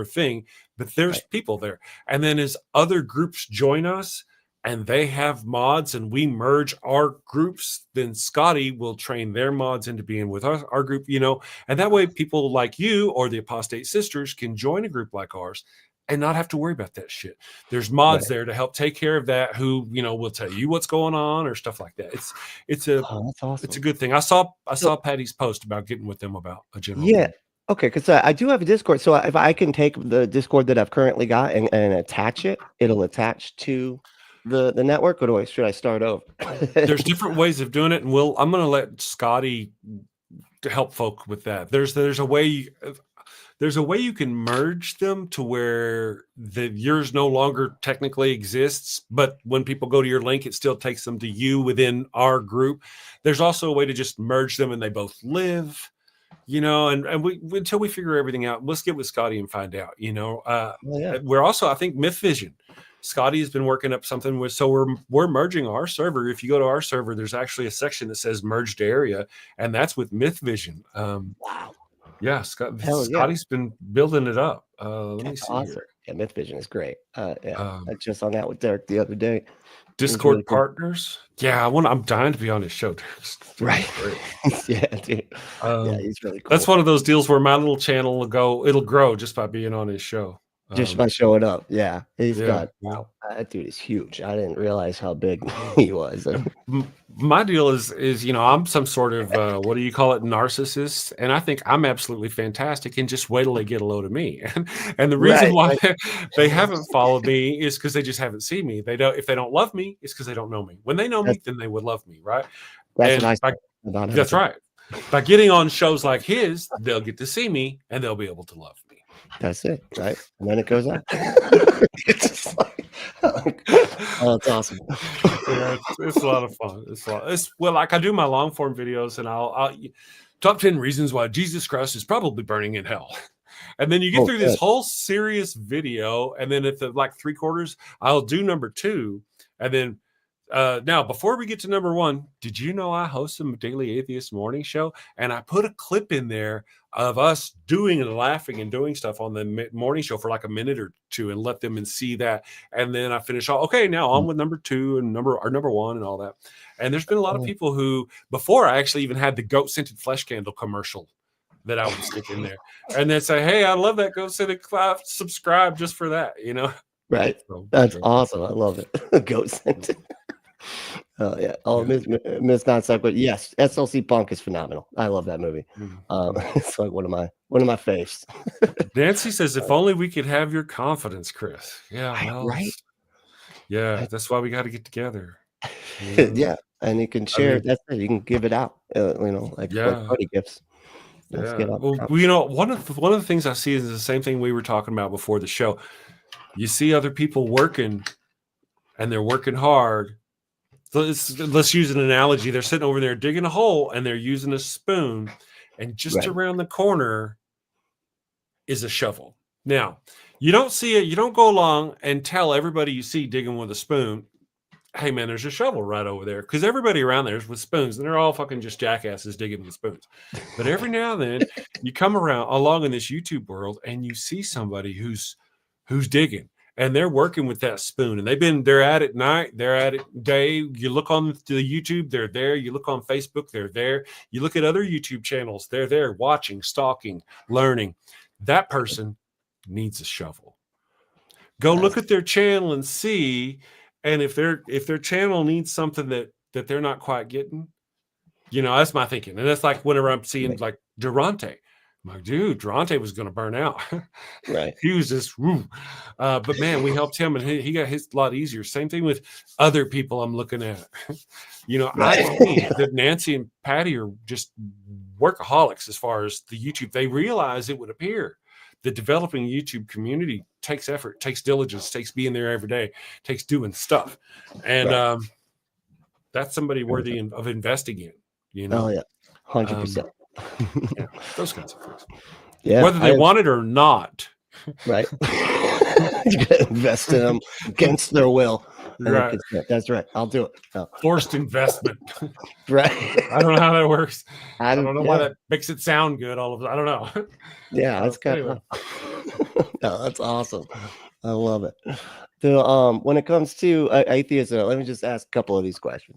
thing, but there's people there. And then as other groups join us, and they have mods and we merge our groups, then Scotty will train their mods into being with our group, and that way people like you or the Apostate Sisters can join a group like ours and not have to worry about that shit. There's mods there to help take care of that, who, will tell you what's going on or stuff like that. It's awesome. It's a good thing. I saw Patty's post about getting with them about a general thing. Okay, because I do have a Discord. So if I can take the Discord that I've currently got and attach it, it'll attach to the network, or should I start over? There's different ways of doing it, and I'm going to let Scotty to help folk with that. There's a way you can merge them to where yours no longer technically exists, but when people go to your link, it still takes them to you within our group. There's also a way to just merge them and they both live. And we until we figure everything out, let's get with Scotty and find out. We're also, I think, Myth Vision. Scotty has been working up something with, so we're merging our server. If you go to our server, there's actually a section that says merged area, and that's with Myth Vision. Wow. Yeah, Hell yeah. Scotty's been building it up. Let me That's see awesome. here. Yeah, Myth Vision is great. Yeah, I Um, just hung out with Derek the other day. It was really Discord cool. partners. Yeah, I'm dying to be on his show. Derek's Right. great. Yeah, dude. Yeah, Um, he's really that's cool. one of those deals where my little channel it'll grow just by being on his show. Just by showing up. Yeah, he's Yeah, got yeah. wow, that dude is huge. I didn't realize how big he was. My deal is I'm some sort of what do you call it, narcissist, and I think I'm absolutely fantastic. And just wait till they get a load of me. And the reason Right, why right. they haven't followed me is because they just haven't seen me. They don't. If they don't love me, it's because they don't know me. When they know That's me, then they would love me, right? that's what I And say about that's everything. right. By getting on shows like his, they'll get to see me and they'll be able to love me. That's it, right? And then it goes up. It's just like, oh, it's awesome. Yeah, it's a lot of fun. Well, like I do my long form videos, and I'll top 10 reasons why Jesus Christ is probably burning in hell. And then you get Oh, through this good. whole serious video, and then at the like 3/4, I'll do number 2, and then now, before we get to number 1, did you know I host a Daily Atheist Morning Show? And I put a clip in there of us doing and laughing and doing stuff on the morning show for like a minute or 2 and let them see that. And then I finish off, okay, now on with number 2 and number 1 and all that. And there's been a lot of Oh, people who, before I actually even had the goat scented flesh candle commercial that I would stick in there, and then say, hey, I love that goat scented cloud, subscribe just for that, right. So, That's yeah. awesome. I love it. Ghost sent it. Oh yeah. Oh, Yeah. Miss Not Psycho. Yes, SLC Punk is phenomenal. I love that movie. Mhm. It's like one of my faves. Nancy says, if only we could have your confidence, Chris. Yeah, well, Right? yeah, I- that's why we got to get together. Yeah. yeah, and you can I share. mean, That's it. You can give it out. Like yeah, party gifts. Let's yeah. get out. Well, one of the things I see is the same thing we were talking about before the show. You see other people working, and they're working hard. So let's use an analogy. They're sitting over there digging a hole, and they're using a spoon, and just Right. around the corner is a shovel. Now, you don't see it. You don't go along and tell everybody you see digging with a spoon, hey man, there's a shovel right over there, because everybody around there is with spoons, and they're all fucking just jackasses digging with spoons. But every now and then, you come around along in this YouTube world, and you see somebody who's digging, and they're working with that spoon, and they're at it night, they're at it day. You look on the YouTube, they're there. You look on Facebook, they're there. You look at other YouTube channels, they're there watching, stalking, learning. That person needs a shovel. Go That's look at their channel and see, and if their channel needs something that they're not quite getting, that's my thinking. And that's like whenever I'm seeing right. like Durante, I'm like, dude, Durante was going to burn out. Right. He was just woo. But man, we helped him, and he got his a lot easier. Same thing with other people I'm looking at. I Right. see that Nancy and Patty are just workaholics as far as the YouTube. They realize, it would appear, the developing YouTube community takes effort, takes diligence, takes being there every day, takes doing stuff. And Right. that's somebody worthy of investing in, Oh yeah. Um, 100%. yeah, those kinds of things. Yeah. Whether they want it or not. Right. You gotta invest in them against their will. And Right. That's right. I'll do it. Oh. Forced investment. Right. I don't know how that works. I don't know why Yeah. that makes it sound good all of it. I don't know. Yeah, that's kind Anyway. of no, that's awesome. I love it. So, when it comes to atheism, let me just ask a couple of these questions.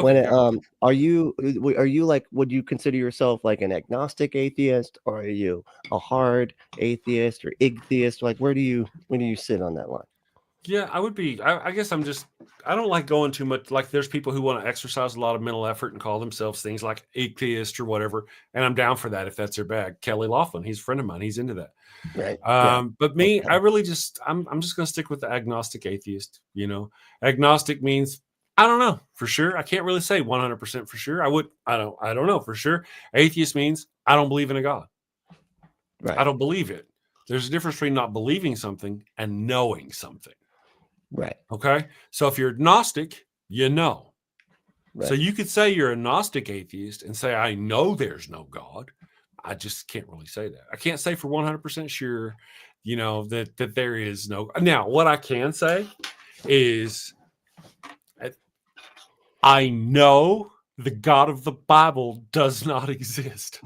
When Okay, it, yeah. are you like, would you consider yourself like an agnostic atheist, or are you a hard atheist or igtheist? Like, where do you sit on that line? Yeah, I would be. I guess I don't like going too much. Like, there's people who want to exercise a lot of mental effort and call themselves things like atheist or whatever. And I'm down for that if that's their bag. Kelly Laughlin, he's a friend of mine. He's into that. Right. Yeah. But me, Okay. I really I'm just going to stick with the agnostic atheist. Agnostic means I don't know for sure. I can't really say 100% for sure. I don't know for sure. Atheist means I don't believe in a God. Right. I don't believe it. There's a difference between not believing something and knowing something. Right. Okay. So if you're agnostic, you know. Right. So you could say you're a Gnostic atheist and say, I know there's no God. I just can't really say that. I can't say for 100% sure, that there is no. Now, what I can say is I know the God of the Bible does not exist.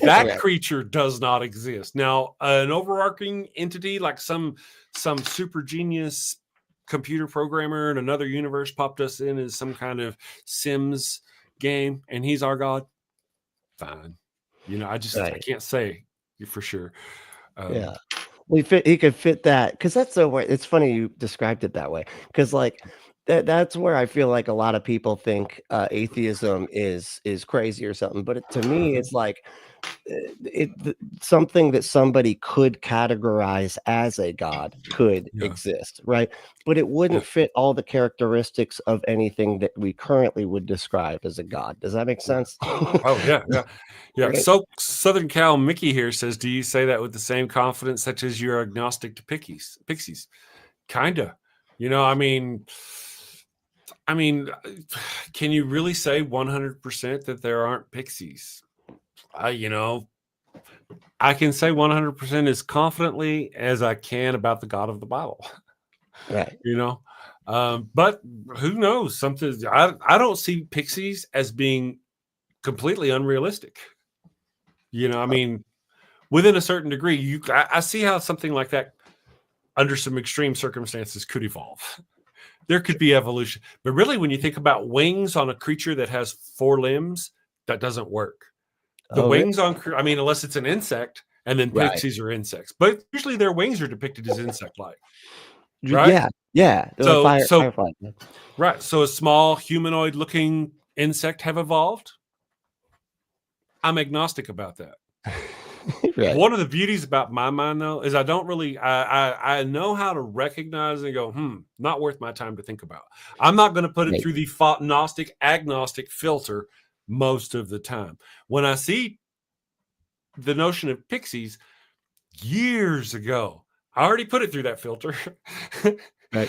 That Right. creature does not exist. Now, an overarching entity like some super genius computer programmer in another universe popped us in as some kind of Sims game, and he's our God. Fine. You know, I Right. can't say for sure. Yeah. Well, he could fit that because that's so weird. It's funny you described it that way because like that's where I feel like a lot of people think atheism is crazy or something. But to me, it's like something that somebody could categorize as a god could Yeah. exist, right? But it wouldn't Yeah. fit all the characteristics of anything that we currently would describe as a god. Does that make sense? Oh yeah, yeah, yeah. Right? So Southern Cal Mickey here says, "Do you say that with the same confidence, such as you're agnostic to pixies?" Kinda. You know, I mean, can you really say 100% that there aren't pixies? You know, I can say 100% as confidently as I can about the God of the Bible. Right. You know, but who knows? Something I don't see pixies as being completely unrealistic. You know, I mean, within a certain degree, I see how something like that, under some extreme circumstances, could evolve. There could be evolution, but really, when you think about wings on a creature that has 4 limbs, that doesn't work. The Oh, really? wings on, I mean, unless it's an insect, and then Right. pixies are insects, but usually their wings are depicted as insect-like, right? Yeah. Yeah. They're like So, fireflies. right. So, a small humanoid-looking insect have evolved. I'm agnostic about that. Right. One of the beauties about my mind, though, is I don't really, I know how to recognize and go, not worth my time to think about. I'm not going to put it Right. through the agnostic filter most of the time. When I see the notion of pixies years ago, I already put it through that filter. Right.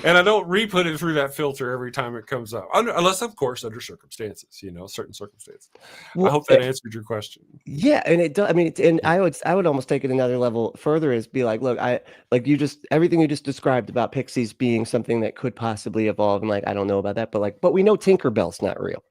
And I don't re-put it through that filter every time it comes up, unless, of course, under circumstances, certain circumstances. I Well, hope that answered your question. yeah, and it does. I mean, and I would almost take it another level further is be like, look, everything you just described about pixies being something that could possibly evolve, and like I don't know about that, but we know Tinkerbell's not real,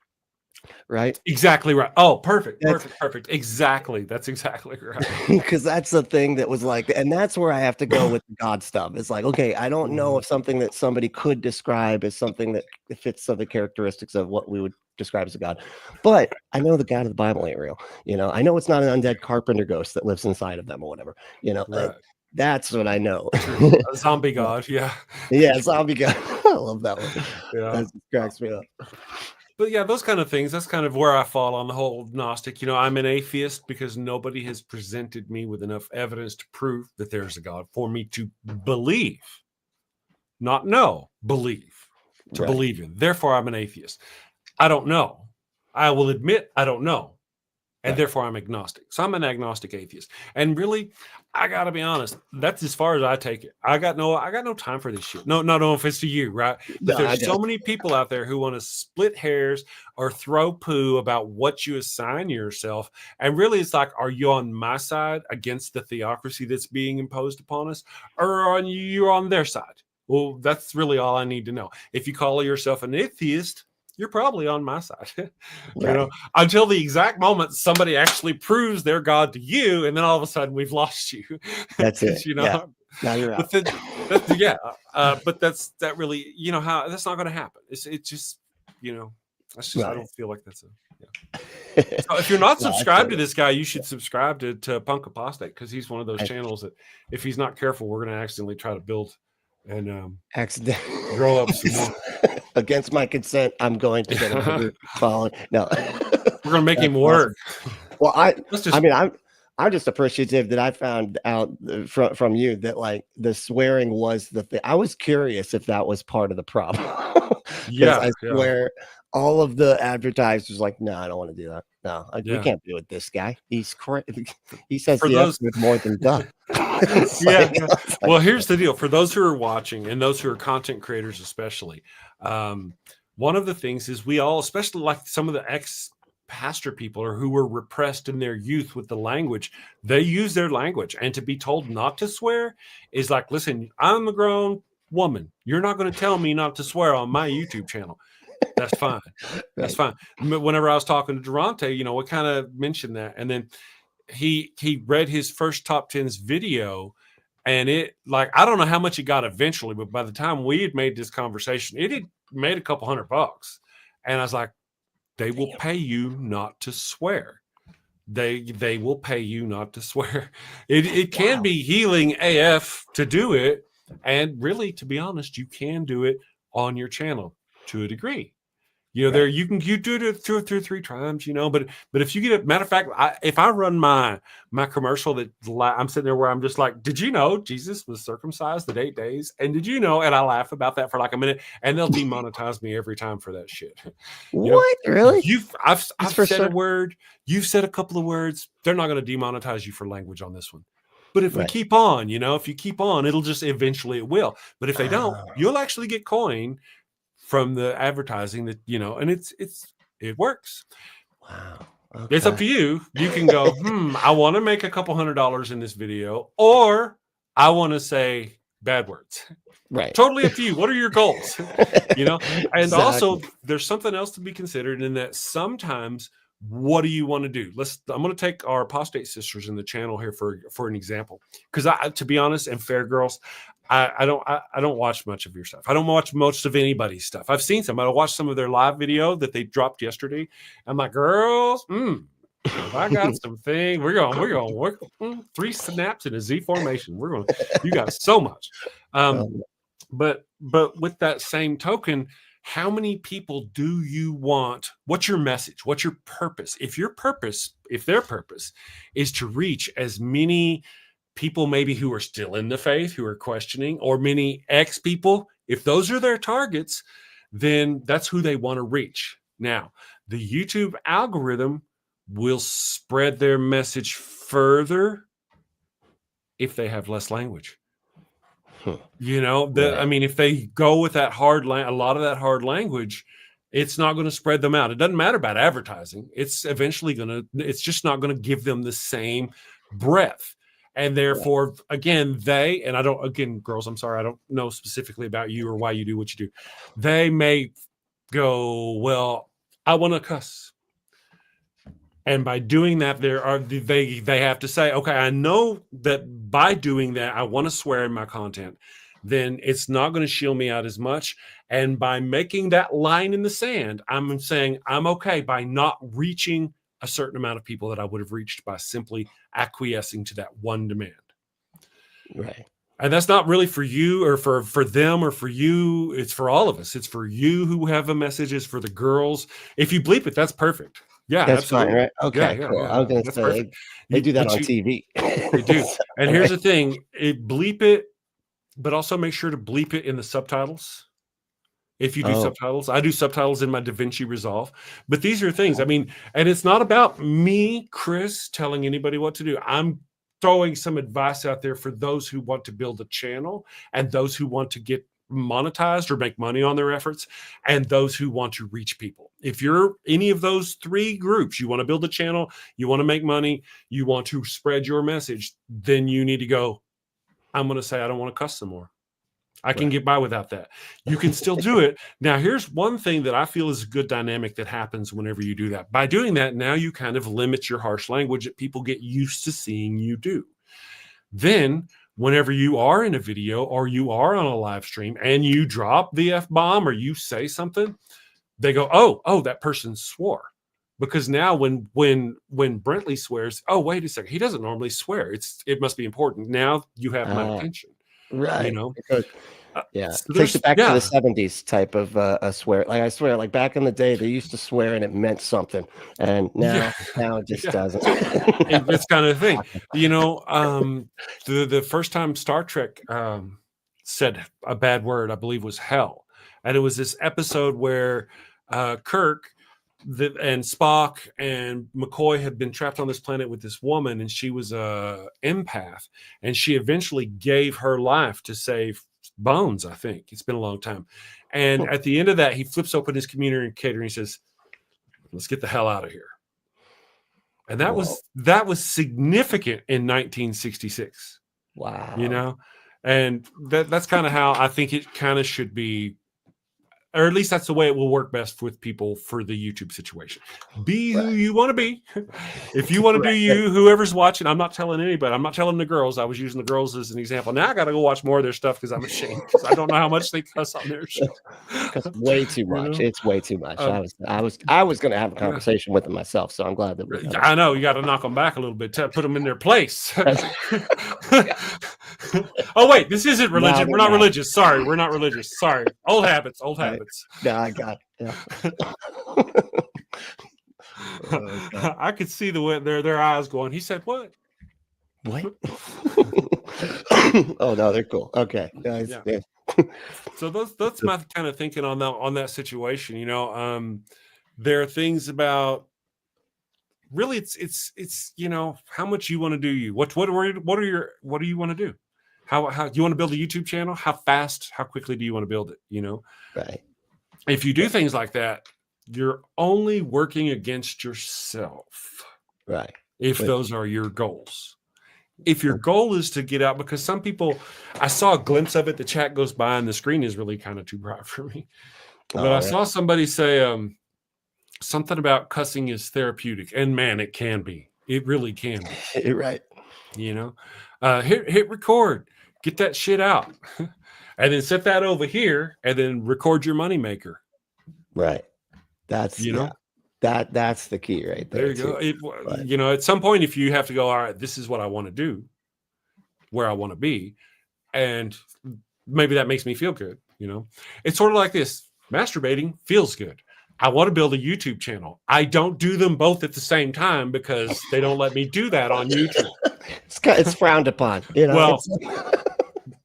right? Exactly right. Oh, perfect. That's Exactly. That's exactly right. because that's the thing that was like, and that's where I have to go with the God stuff. It's like, okay, I don't know if something that somebody could describe as something that fits some of the characteristics of what we would describe as a God, but I know the God of the Bible ain't real. I know it's not an undead carpenter ghost that lives inside of them or whatever. Right. That's what I know. A zombie god. Yeah. Yeah, zombie God. I love that one. Yeah. That cracks me up. But yeah, those kind of things, that's kind of where I fall on the whole Gnostic. I'm an atheist because nobody has presented me with enough evidence to prove that there's a God for me to believe, not know, believe, to Right. believe in. Therefore, I'm an atheist. I don't know. I will admit I don't know. And Right. therefore I'm agnostic. So I'm an agnostic atheist. And really, I gotta be honest, that's as far as I take it. I got no time for this shit. No offense to you, right? But No, I there's so don't. many people out there who want to split hairs or throw poo about what you assign yourself. And really, it's like, are you on my side against the theocracy that's being imposed upon us? Or are you on their side? Well, that's really all I need to know. If you call yourself an atheist, you're probably on my side. Right. Until the exact moment somebody actually proves their God to you, and then all of a sudden we've lost you. That's it. Yeah. Now you're out. But that really, how that's not going to happen. It's just, that's just, I Right. don't feel like that's so if you're not No, I subscribed feel to it. this guy, you should subscribe to Punk Apostate, because he's one of those channels that if he's not careful, we're going to accidentally try to build and Accident. grow up some more. Against my consent, I'm going to get him following. No, We're going to make him That's work. well, Let's just, I mean, I'm just appreciative that I found out from you that like the swearing was the thing. I was curious if that was part of the problem. yeah, I swear all of the advertisers like, no, I don't want to do that. No, we can't do it. This guy, he's crazy. He says For the those- F word more than duh. Well, here's the deal. For those who are watching and those who are content creators, especially, one of the things is we all, especially like some of the ex-pastor people or who were repressed in their youth with the language, they use their language. And to be told not to swear is like, listen, I'm a grown woman. You're not going to tell me not to swear on my YouTube channel. That's fine. That's fine. Whenever I was talking to Durante, we kind of mentioned that, and then he read his first top 10s video, and it, like, I don't know how much it got eventually, but by the time we had made this conversation, it had made a couple $100. And I was like, they will pay you not to swear. They will pay you not to swear. It can be healing AF to do it, and really, to be honest, you can do it on your channel to a degree. There you do it 2 or 3 times, but if you get it, matter of fact, if I run my commercial that I'm sitting there where I'm just like, did you know Jesus was circumcised at 8 days? And did you know? And I laugh about that for like a minute, and they'll demonetize me every time for that shit. What? Really? I've said a word. You've said a couple of words. They're not going to demonetize you for language on this one. But if we keep on, if you keep on, it'll just eventually it will. But if they don't, you'll actually get coin from the advertising that, and it works. Wow. Okay. It's up to you. You can go, I want to make a couple $100 in this video, or I want to say bad words. Right. Totally up to you. What are your goals? And Exactly. also there's something else to be considered in that sometimes, what do you want to do? I'm going to take our apostate sisters in the channel here for an example. Because to be honest, and fair girls, I don't watch much of your stuff. I don't watch most of anybody's stuff. I've seen some. I watched some of their live video that they dropped yesterday. I'm like, girls, I got something. We're going to work 3 snaps in a Z formation. You got so much. But with that same token, how many people do you want? What's your message? What's your purpose? If their purpose is to reach as many people maybe who are still in the faith, who are questioning, or many ex people, if those are their targets, then that's who they want to reach. Now, the YouTube algorithm will spread their message further if they have less language. I mean, if they go with that a lot of that hard language, it's not going to spread them out. It doesn't matter about advertising. It's eventually it's just not going to give them the same breadth. And therefore, again, girls, I'm sorry, I don't know specifically about you or why you do what you do. They may go, well, I want to cuss. And by doing that, they have to say, okay, I know that by doing that, I want to swear in my content. Then it's not going to shield me out as much. And by making that line in the sand, I'm saying I'm okay by not reaching a certain amount of people that I would have reached by simply acquiescing to that one demand. Right. And that's not really for you or for them or for you. It's for all of us. It's for you who have a message. It's for the girls. If you bleep it, that's perfect. Yeah, that's absolutely. fine, right? Okay, cool. I was going to say they do that on TV. They do. And here's the thing: bleep it, but also make sure to bleep it in the subtitles. If you do subtitles, I do subtitles in my DaVinci Resolve. But these are things. I mean, and it's not about me, Chris, telling anybody what to do. I'm throwing some advice out there for those who want to build a channel and those who want to get monetized or make money on their efforts, and those who want to reach people. If you're any of those 3 groups, you want to build a channel, you want to make money, you want to spread your message, then you need to go, I'm going to say I don't want to cuss some more. I can get by without that. You can still do it. Now, here's one thing that I feel is a good dynamic that happens whenever you do that. By doing that, now you kind of limit your harsh language that people get used to seeing you do. Then, whenever you are in a video or you are on a live stream and you drop the F-bomb or you say something, they go, oh, that person swore. Because now when Brentley swears, oh, wait a second, he doesn't normally swear. It must be important. Now you have my attention. Right. Because, so takes it back to the 70s type of a swear. Like I swear, like back in the day, they used to swear and it meant something. And now it just doesn't. It's kind of thing. The first time Star Trek said a bad word, I believe, was hell. And it was this episode where Kirk and Spock and McCoy had been trapped on this planet with this woman, and she was a empath, and she eventually gave her life to save Bones. I think it's been a long time. And at the end of that, he flips open his communicator and he says, "Let's get the hell out of here." And that was significant in 1966. Wow. And that's kind of how I think it kind of should be or at least that's the way it will work best with people for the YouTube situation. Be who you want to be. If you want to do you, whoever's watching, I'm not telling anybody. I'm not telling the girls. I was using the girls as an example. Now I got to go watch more of their stuff because I'm ashamed because I don't know how much they cuss on their show. Because way too much. It's way too much. I was going to have a conversation with them myself, so I'm glad that I know you got to knock them back a little bit to put them in their place. Oh wait, this isn't religion. We're not religious. Sorry, we're not religious. Sorry, old habits. Old habits. Yeah, I got it. Yeah. I could see their eyes going. He said, "What? What?" Oh no, they're cool. Okay. Yeah. So that's my kind of thinking on that situation. You know, there are things about really it's you know how much you want to do you. What do you want to do? How do you want to build a YouTube channel? How fast? How quickly do you want to build it? You know, right. If you do things like that, you're only working against yourself. Right. If those are your goals. If your goal is to get out, because some people, I saw a glimpse of it, the chat goes by and the screen is really kind of too bright for me. But I saw somebody say something about cussing is therapeutic. And man, it can be. It really can be. Right. You know, hit record, get that shit out. And then set that over here and then record your moneymaker. Right. That's, that's the key right there. There you go. You know, at some point, if you have to go, all right, this is what I want to do, where I want to be. And maybe that makes me feel good. You know, it's sort of like this. Masturbating feels good. I want to build a YouTube channel. I don't do them both at the same time because they don't let me do that on YouTube. It's frowned upon. You know, well,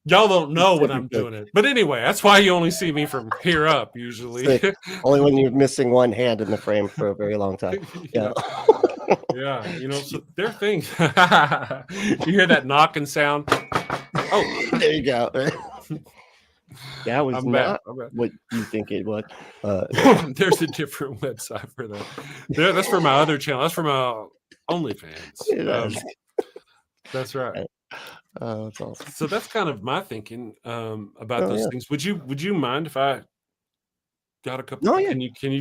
y'all don't know when I'm doing it. But anyway, that's why you only see me from here up usually. Only when you're missing one hand in the frame for a very long time. Yeah. Yeah. You know, so there are things. You hear that knocking sound? Oh, there you go. That was not what you think it was. There's a different website for that. That's for my other channel. That's for my OnlyFans. That's right. That's awesome. So that's kind of my thinking about those things. Would you mind if I got a couple? Oh, yeah. Can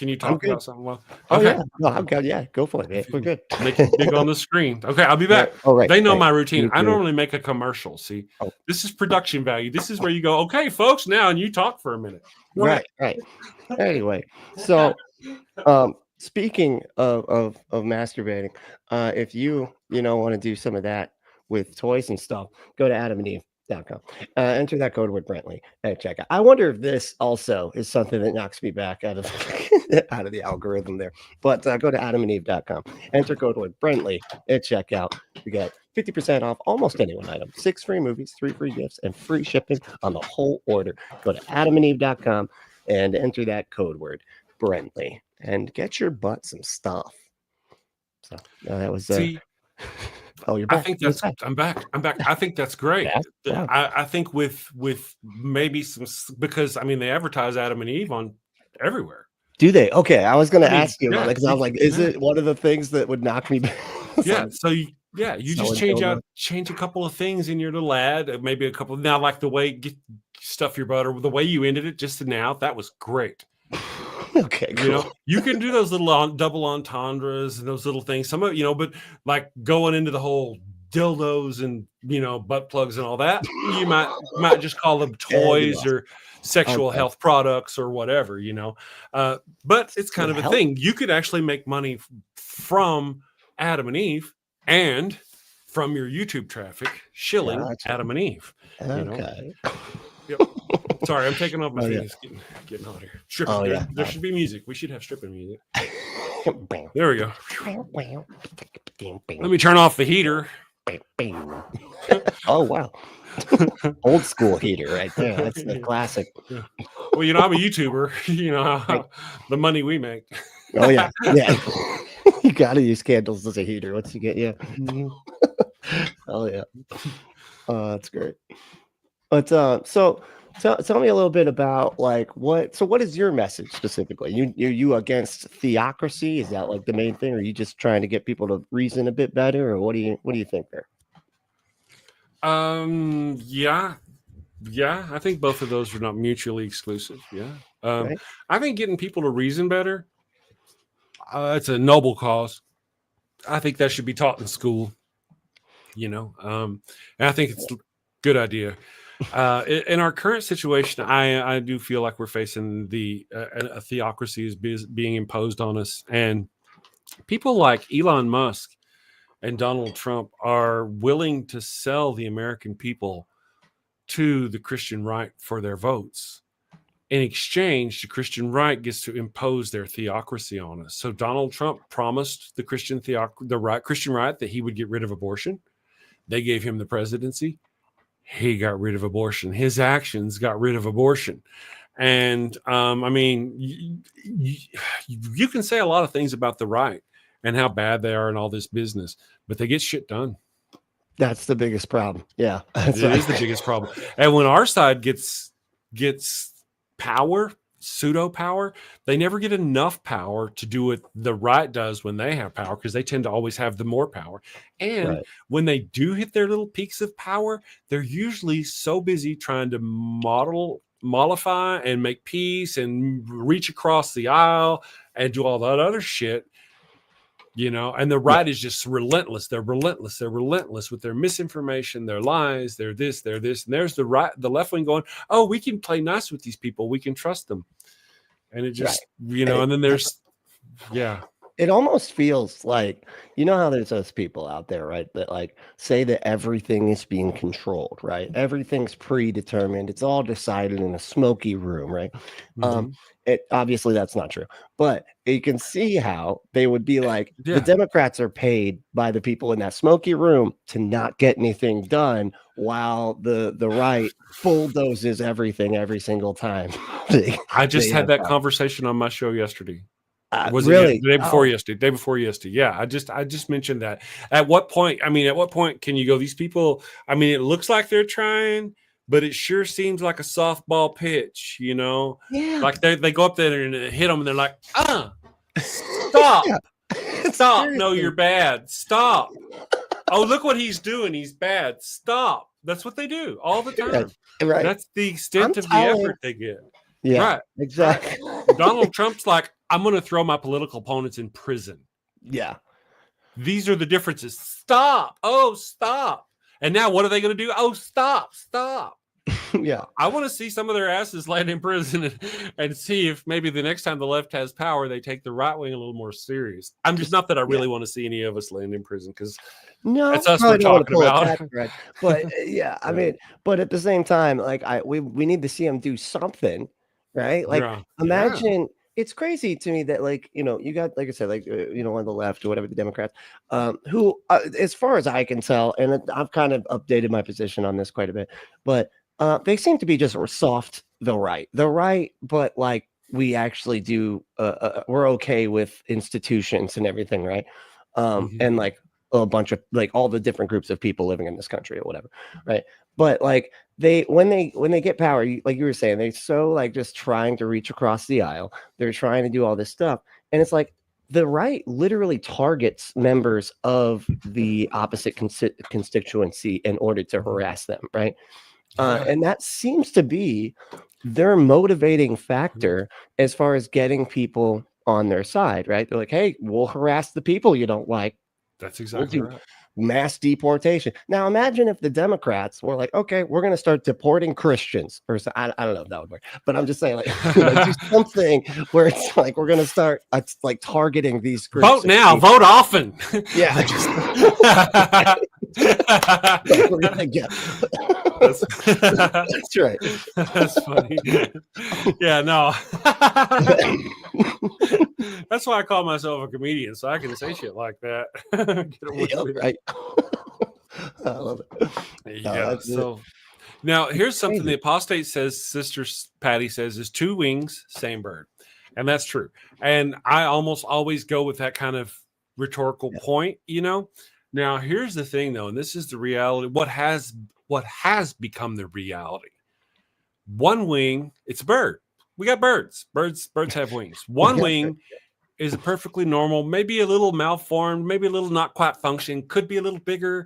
you talk about something? Well, okay. Yeah. No, I'm good. Yeah, go for it, man. We're good. Make it big on the screen. Okay, I'll be back. All right. They know my routine. I normally make a commercial. See, this is production value. This is where you go, okay, folks, now, and you talk for a minute. Right. Anyway, so speaking of masturbating, if you want to do some of that with toys and stuff, go to adamandeve.com. Enter that code word Brentley at checkout. I wonder if this also is something that knocks me back out of the algorithm there. But go to adamandeve.com. Enter code word Brentley at checkout. You get 50% off almost any one item, 6 free movies, 3 free gifts, and free shipping on the whole order. Go to adamandeve.com and enter that code word Brentley and get your butt some stuff. So that was oh, you're back. I think I'm back. I think that's great. Yeah. I think with maybe some, because I mean they advertise Adam and Eve on everywhere. Do they? Okay, I was going to ask you about it because I was like, is it one of the things that would knock me back? Yeah. So you just change a couple of things in your little ad, maybe a couple. Now, like the way stuff your butt or the way you ended it just now, that was great. Okay, cool. You know, you can do those little double entendres and those little things. Some of but like going into the whole dildos and butt plugs and all that, you might just call them toys or sexual health products or whatever. But it's kind of a thing. You could actually make money from Adam and Eve and from your YouTube traffic shilling Adam and Eve. Okay. Yep. Sorry, I'm taking off my things. Getting out of here. Stripping. There should be music. We should have stripping music. There we go. Let me turn off the heater. Oh, wow. Old school heater right there. That's the classic. Yeah. Well, I'm a YouTuber. The money we make. Oh, yeah. Yeah. You got to use candles as a heater once you get, Oh, yeah. That's great. But so tell me a little bit about what is your message specifically? You against theocracy? Is that like the main thing? Or are you just trying to get people to reason a bit better? Or what do you think there? Yeah. Yeah, I think both of those are not mutually exclusive. Yeah. right? I think getting people to reason better, it's a noble cause. I think that should be taught in school, and I think it's a good idea. In our current situation, I do feel like we're facing a theocracy is being imposed on us, and people like Elon Musk and Donald Trump are willing to sell the American people to the Christian right for their votes. In exchange, the Christian right gets to impose their theocracy on us. So Donald Trump promised the Christian right that he would get rid of abortion. They gave him the presidency. He got rid of abortion. His actions got rid of abortion. And I mean, you can say a lot of things about the right and how bad they are in all this business, but they get shit done. That's the biggest problem. Yeah, It is the biggest problem. And when our side gets power, pseudo power, they never get enough power to do what the right does when they have power, because they tend to always have the more power. And right. when they do hit their little peaks of power, they're usually so busy trying to mollify and make peace and reach across the aisle and do all that other shit. And the right is just relentless. They're relentless. They're relentless with their misinformation, their lies, their this. And there's the left wing going, oh, we can play nice with these people. We can trust them. And it just, and then there's, yeah. It almost feels like, how there's those people out there, right, that like say that everything is being controlled, right? Everything's predetermined. It's all decided in a smoky room, right? Mm-hmm. Obviously that's not true, but you can see how they would be like, the Democrats are paid by the people in that smoky room to not get anything done, while the right bulldozes everything every single time. I just had that conversation on my show yesterday. Was really? It the day before yesterday? Day before yesterday. Yeah, I just mentioned that. At what point can you go, these people, it looks like they're trying, but it sure seems like a softball pitch, Yeah. Like they go up there and hit them and they're like, stop. Yeah. Stop. No, you're bad. Stop. Oh, look what he's doing. He's bad. Stop. That's what they do all the time. Right. That's the extent of the effort they get. Yeah, right. Exactly. Donald Trump's like, I'm going to throw my political opponents in prison. Yeah. These are the differences. Stop. Oh, stop. And now what are they going to do? Oh, stop. Yeah. I want to see some of their asses land in prison and see if maybe the next time the left has power, they take the right wing a little more serious. I'm just not that I really want to see any of us land in prison, because that's us we're talking about. But yeah, but at the same time, like we need to see them do something, right? Like imagine. It's crazy to me that, like, you got, like I said, like, on the left or whatever, the Democrats, who, as far as I can tell, and I've kind of updated my position on this quite a bit, but they seem to be just soft, the right, but like we actually do, we're okay with institutions and everything, right? And like a bunch of like all the different groups of people living in this country or whatever, right? But like when they get power, like you were saying, they're so like just trying to reach across the aisle. They're trying to do all this stuff, and it's like the right literally targets members of the opposite constituency in order to harass them, right? And that seems to be their motivating factor as far as getting people on their side, right? They're like, hey, we'll harass the people you don't like. That's exactly right. Mass deportation. Now imagine if the Democrats were like, okay, we're going to start deporting Christians, or I don't know if that would work, but I'm just saying, like, do something where it's like we're going to start like targeting these groups. Vote now, vote often. Yeah. We're gonna get. That's right. That's funny. Yeah, no. That's why I call myself a comedian, so I can say shit like that. Right. I love it. Yeah. So now here's something the apostate says, Sister Patty says, is two wings, same bird. And that's true. And I almost always go with that kind of rhetorical point, Now here's the thing though, and this is the reality, what has become the reality. One wing, it's a bird. We got birds. Birds have wings. One wing is a perfectly normal, maybe a little malformed, maybe a little not quite functioning, could be a little bigger,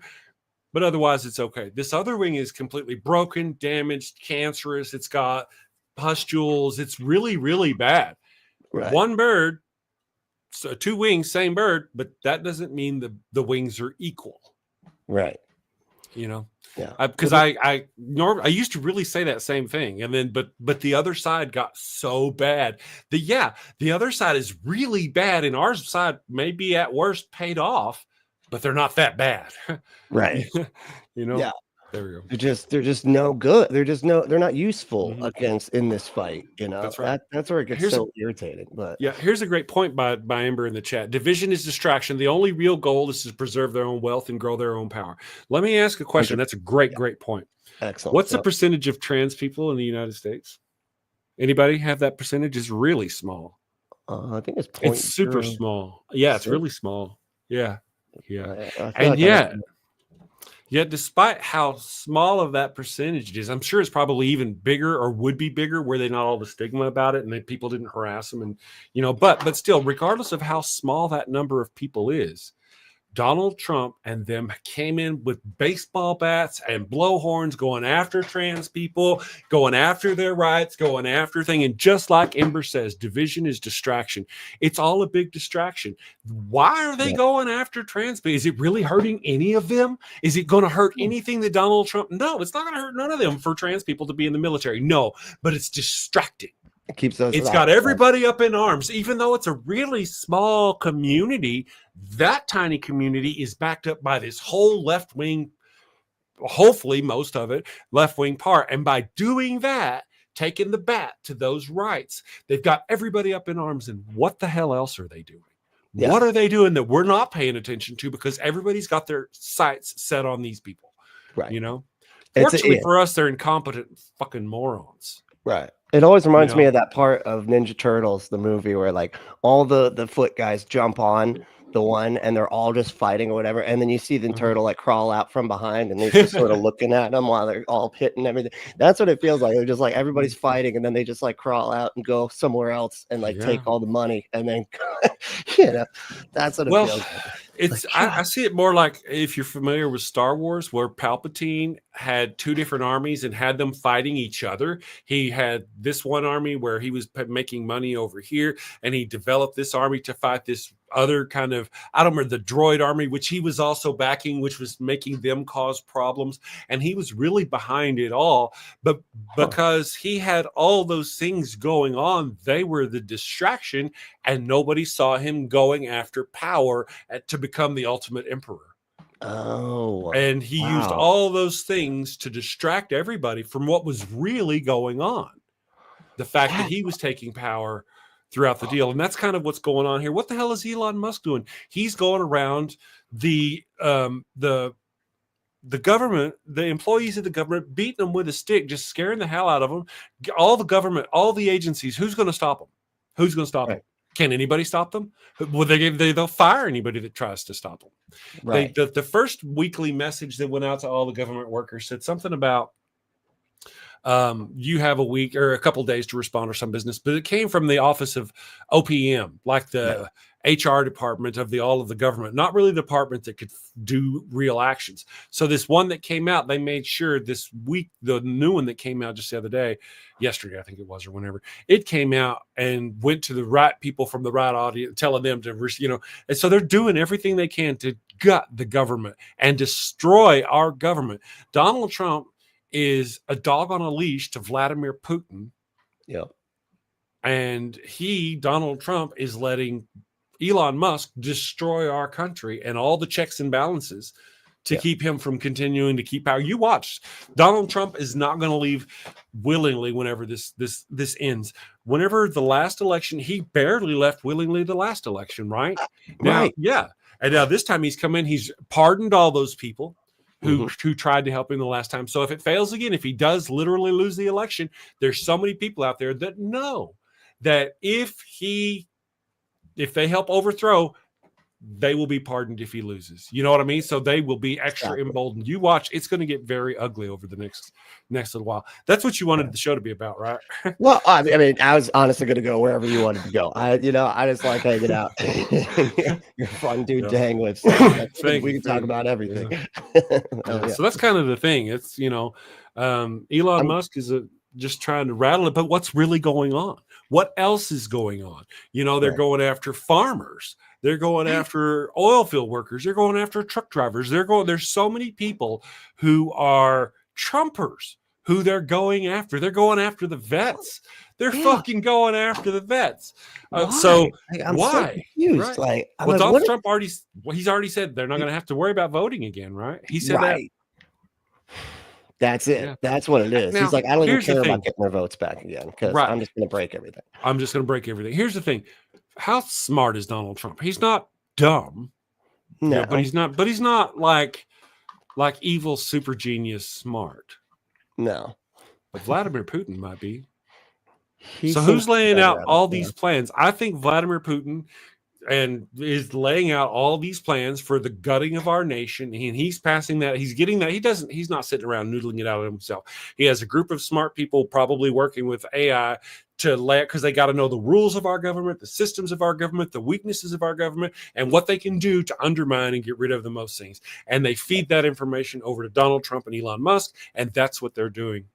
but otherwise it's okay. This other wing is completely broken, damaged, cancerous. It's got pustules. It's really, really bad. Right. One bird, so 2 wings, same bird, but that doesn't mean the wings are equal. Right. You know, Yeah. Because I used to really say that same thing, and then but the other side got so bad. The other side is really bad, and our side may be at worst paid off, but they're not that bad. Right. You know. Yeah. There we go. They're just no good. They're not useful Mhm. in this fight. You know, That's right. that's where it gets so irritating. But Yeah, here's a great point by Amber in the chat. Division is distraction. The only real goal is to preserve their own wealth and grow their own power. Let me ask a question. That's a great, great point. Excellent. What's the percentage of trans people in the United States? Anybody have that percentage? It's really small. I think It's super small. Yeah, it's really small. Yeah. And yet, despite how small of that percentage is, I'm sure it's probably even bigger or would be bigger were they not all the stigma about it and that people didn't harass them. And, but still, regardless of how small that number of people is, Donald Trump and them came in with baseball bats and blowhorns going after trans people, going after their rights, going after things. And just like Ember says, division is distraction. It's all a big distraction. Why are they going after trans people? Is it really hurting any of them? Is it going to hurt anything that Donald Trump? No, it's not going to hurt none of them for trans people to be in the military. No, but it's distracting. It's got everybody up in arms, even though it's a really small community. That tiny community is backed up by this whole left wing, hopefully most of it left wing part. And by doing that, taking the bat to those rights, they've got everybody up in arms. And what the hell else are they doing? Yeah. What are they doing that we're not paying attention to because everybody's got their sights set on these people? Right. Fortunately for us, they're incompetent fucking morons. Right. It always reminds me of that part of Ninja Turtles, the movie where like all the foot guys jump on the one and they're all just fighting or whatever. And then you see the turtle like crawl out from behind and they're just sort of looking at them while they're all hitting everything. That's what it feels like. They're just like everybody's fighting and then they just like crawl out and go somewhere else and like take all the money and then, that's what it feels like. It's I see it more like if you're familiar with Star Wars, where Palpatine had 2 different armies and had them fighting each other. He had this one army where he was making money over here, and he developed this army to fight this other kind of, I don't remember, the droid army, which he was also backing, which was making them cause problems. And he was really behind it all. But because he had all those things going on, they were the distraction, and nobody saw him going after power to become the ultimate emperor. Oh, and he used all those things to distract everybody from what was really going on. The fact that he was taking power throughout the deal. And that's kind of what's going on here. What the hell is Elon Musk doing? He's going around the government, the employees of the government, beating them with a stick, just scaring the hell out of them. All the government, all the agencies, who's going to stop them? Who's going to stop them? Can anybody stop them? Well, they'll fire anybody that tries to stop them. Right. The first weekly message that went out to all the government workers said something about you have a week or a couple days to respond or some business, but it came from the office of OPM, like the HR department of all of the government, not really the department that could do real actions. So this one that came out, they made sure this week, the new one that came out just the other day, yesterday, I think it was, or whenever it came out, and went to the right people from the right audience, telling them to, and so they're doing everything they can to gut the government and destroy our government. Donald Trump is a dog on a leash to Vladimir Putin. Yeah. And Donald Trump, is letting Elon Musk destroy our country and all the checks and balances to keep him from continuing to keep power. You watch. Donald Trump is not going to leave willingly whenever this ends. Whenever the last election, he barely left willingly the last election, right? Now, and now this time he's come in, he's pardoned all those people who tried to help him the last time. So if it fails again, if he does literally lose the election, there's so many people out there that know that if they help overthrow, they will be pardoned if he loses. You know what I mean? So they will be extra emboldened. You watch, it's going to get very ugly over the next little while. That's what you wanted the show to be about, right? Well, I mean, I was honestly going to go wherever you wanted to go. I just like hanging out. You're a fun dude to hang with. So we can talk about everything. So that's kind of the thing. It's, Elon Musk is just trying to rattle it, but what's really going on? What else is going on? They're going after farmers. They're going after oil field workers. They're going after truck drivers. There's so many people who are Trumpers who they're going after. They're going after the vets. They're fucking going after the vets. So why? So confused. Right. Donald Trump he's already said they're not going to have to worry about voting again, right? He said that. That's it. Yeah. That's what it is. Now, he's like, I don't even care about getting their votes back again because I'm just going to break everything. I'm just going to break everything. Here's the thing. How smart is Donald Trump? He's not dumb. No, but he's not like evil super genius smart. No. But Vladimir Putin might be. So who's laying out all these plans? I think Vladimir Putin is laying out all these plans for the gutting of our nation, and he's passing that. He's getting that. He's not sitting around noodling it out of himself. He has a group of smart people probably working with AI to lay, because they got to know the rules of our government, the systems of our government, the weaknesses of our government, and what they can do to undermine and get rid of the most things. And they feed that information over to Donald Trump and Elon Musk, and that's what they're doing.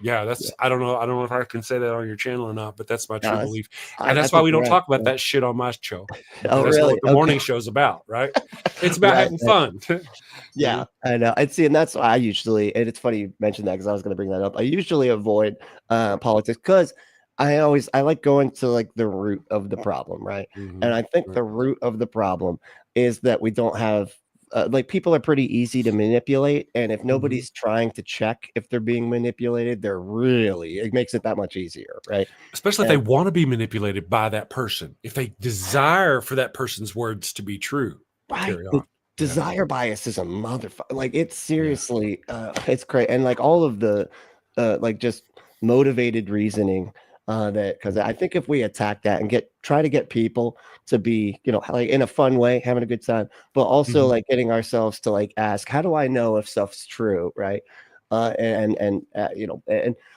Yeah, I don't know if I can say that on your channel or not, but that's my true belief. And that's why we don't talk about that shit on my show. Oh, that's really? What the morning show's about, right? It's about having fun. Yeah, I know. And that's why and it's funny you mentioned that because I was going to bring that up. I usually avoid politics because I like going to like the root of the problem, right? Mm-hmm. And I think the root of the problem is that we don't have people are pretty easy to manipulate, and if nobody's trying to check if they're being manipulated, it makes it that much easier, right? Especially if they want to be manipulated by that person, if they desire for that person's words to be true. Right. Carry on. Desire bias is a motherfucker. Like it's seriously, it's crazy, and like all of the just motivated reasoning. Because I think if we attack that and try to get people to be, like in a fun way, having a good time, but also like getting ourselves to like ask, how do I know if stuff's true, right? And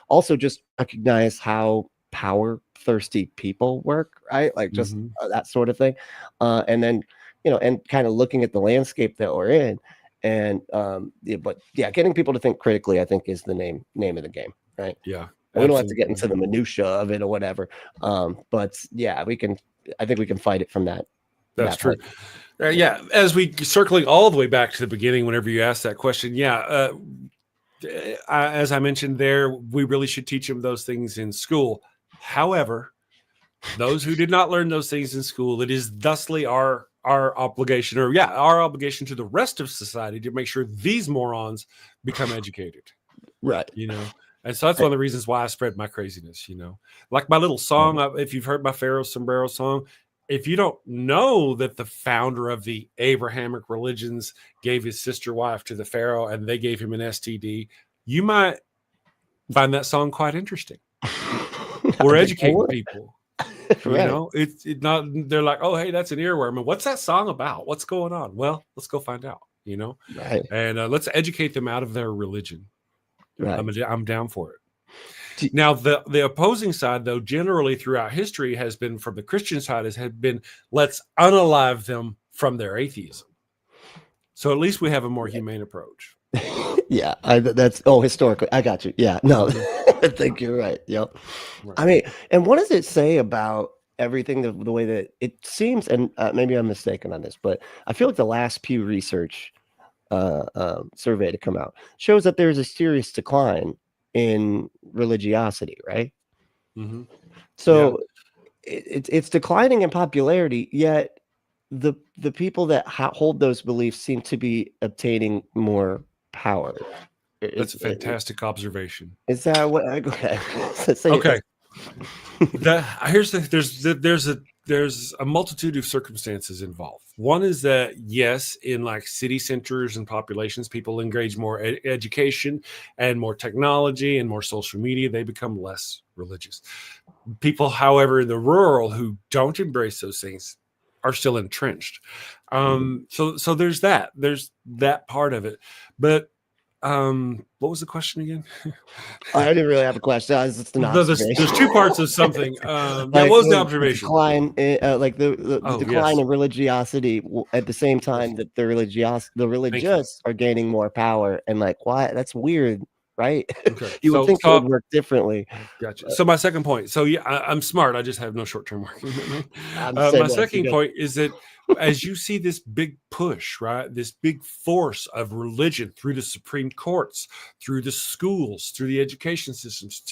also just recognize how power thirsty people work, right? Like just that sort of thing, and then and kind of looking at the landscape that we're in, and getting people to think critically, I think, is the name of the game, right? Yeah. We don't have to get into the minutia of it or whatever. But yeah, I think we can fight it from that. That's true. As we circling all the way back to the beginning, whenever you ask that question, as I mentioned there, we really should teach them those things in school. However, those who did not learn those things in school, it is thusly our obligation, our obligation to the rest of society to make sure these morons become educated. Right. And so that's one of the reasons why I spread my craziness, like my little song. If you've heard my Pharaoh Sombrero song, if you don't know that the founder of the Abrahamic religions gave his sister wife to the Pharaoh and they gave him an STD, you might find that song quite interesting. We're educating people. It's not, they're like, oh, hey, that's an earworm. And what's that song about? What's going on? Well, let's go find out, Right. And let's educate them out of their religion. Right. I'm down for it. Now, the opposing side, though, generally throughout history has been, from the Christian side, has been, let's unalive them from their atheism. So at least we have a more humane approach. Yeah, historically, I got you. Yeah, no, I think you're right. Yep. Right. I mean, and what does it say about everything the way that it seems? And maybe I'm mistaken on this, but I feel like the last Pew Research survey to come out shows that there's a serious decline in religiosity, right? So it's declining in popularity, yet the people that hold those beliefs seem to be obtaining more power. That's a fantastic observation. Is that what? Okay. Okay. There's a multitude of circumstances involved. One is that, yes, in like city centers and populations, people engage more education and more technology and more social media. They become less religious. People, however, in the rural who don't embrace those things are still entrenched. So there's that part of it. But what was the question again? I didn't really have a question. It's just an observation. There's two parts of something. What was the observation? Decline, like the decline in religiosity at the same time that the religious are gaining more power, and like, why? That's weird, right? Okay. You would think it would work differently. Gotcha. So my second point. So yeah, I'm smart. I just have no short-term working. My second point is that as you see this big push, right, this big force of religion through the Supreme Courts, through the schools, through the education systems,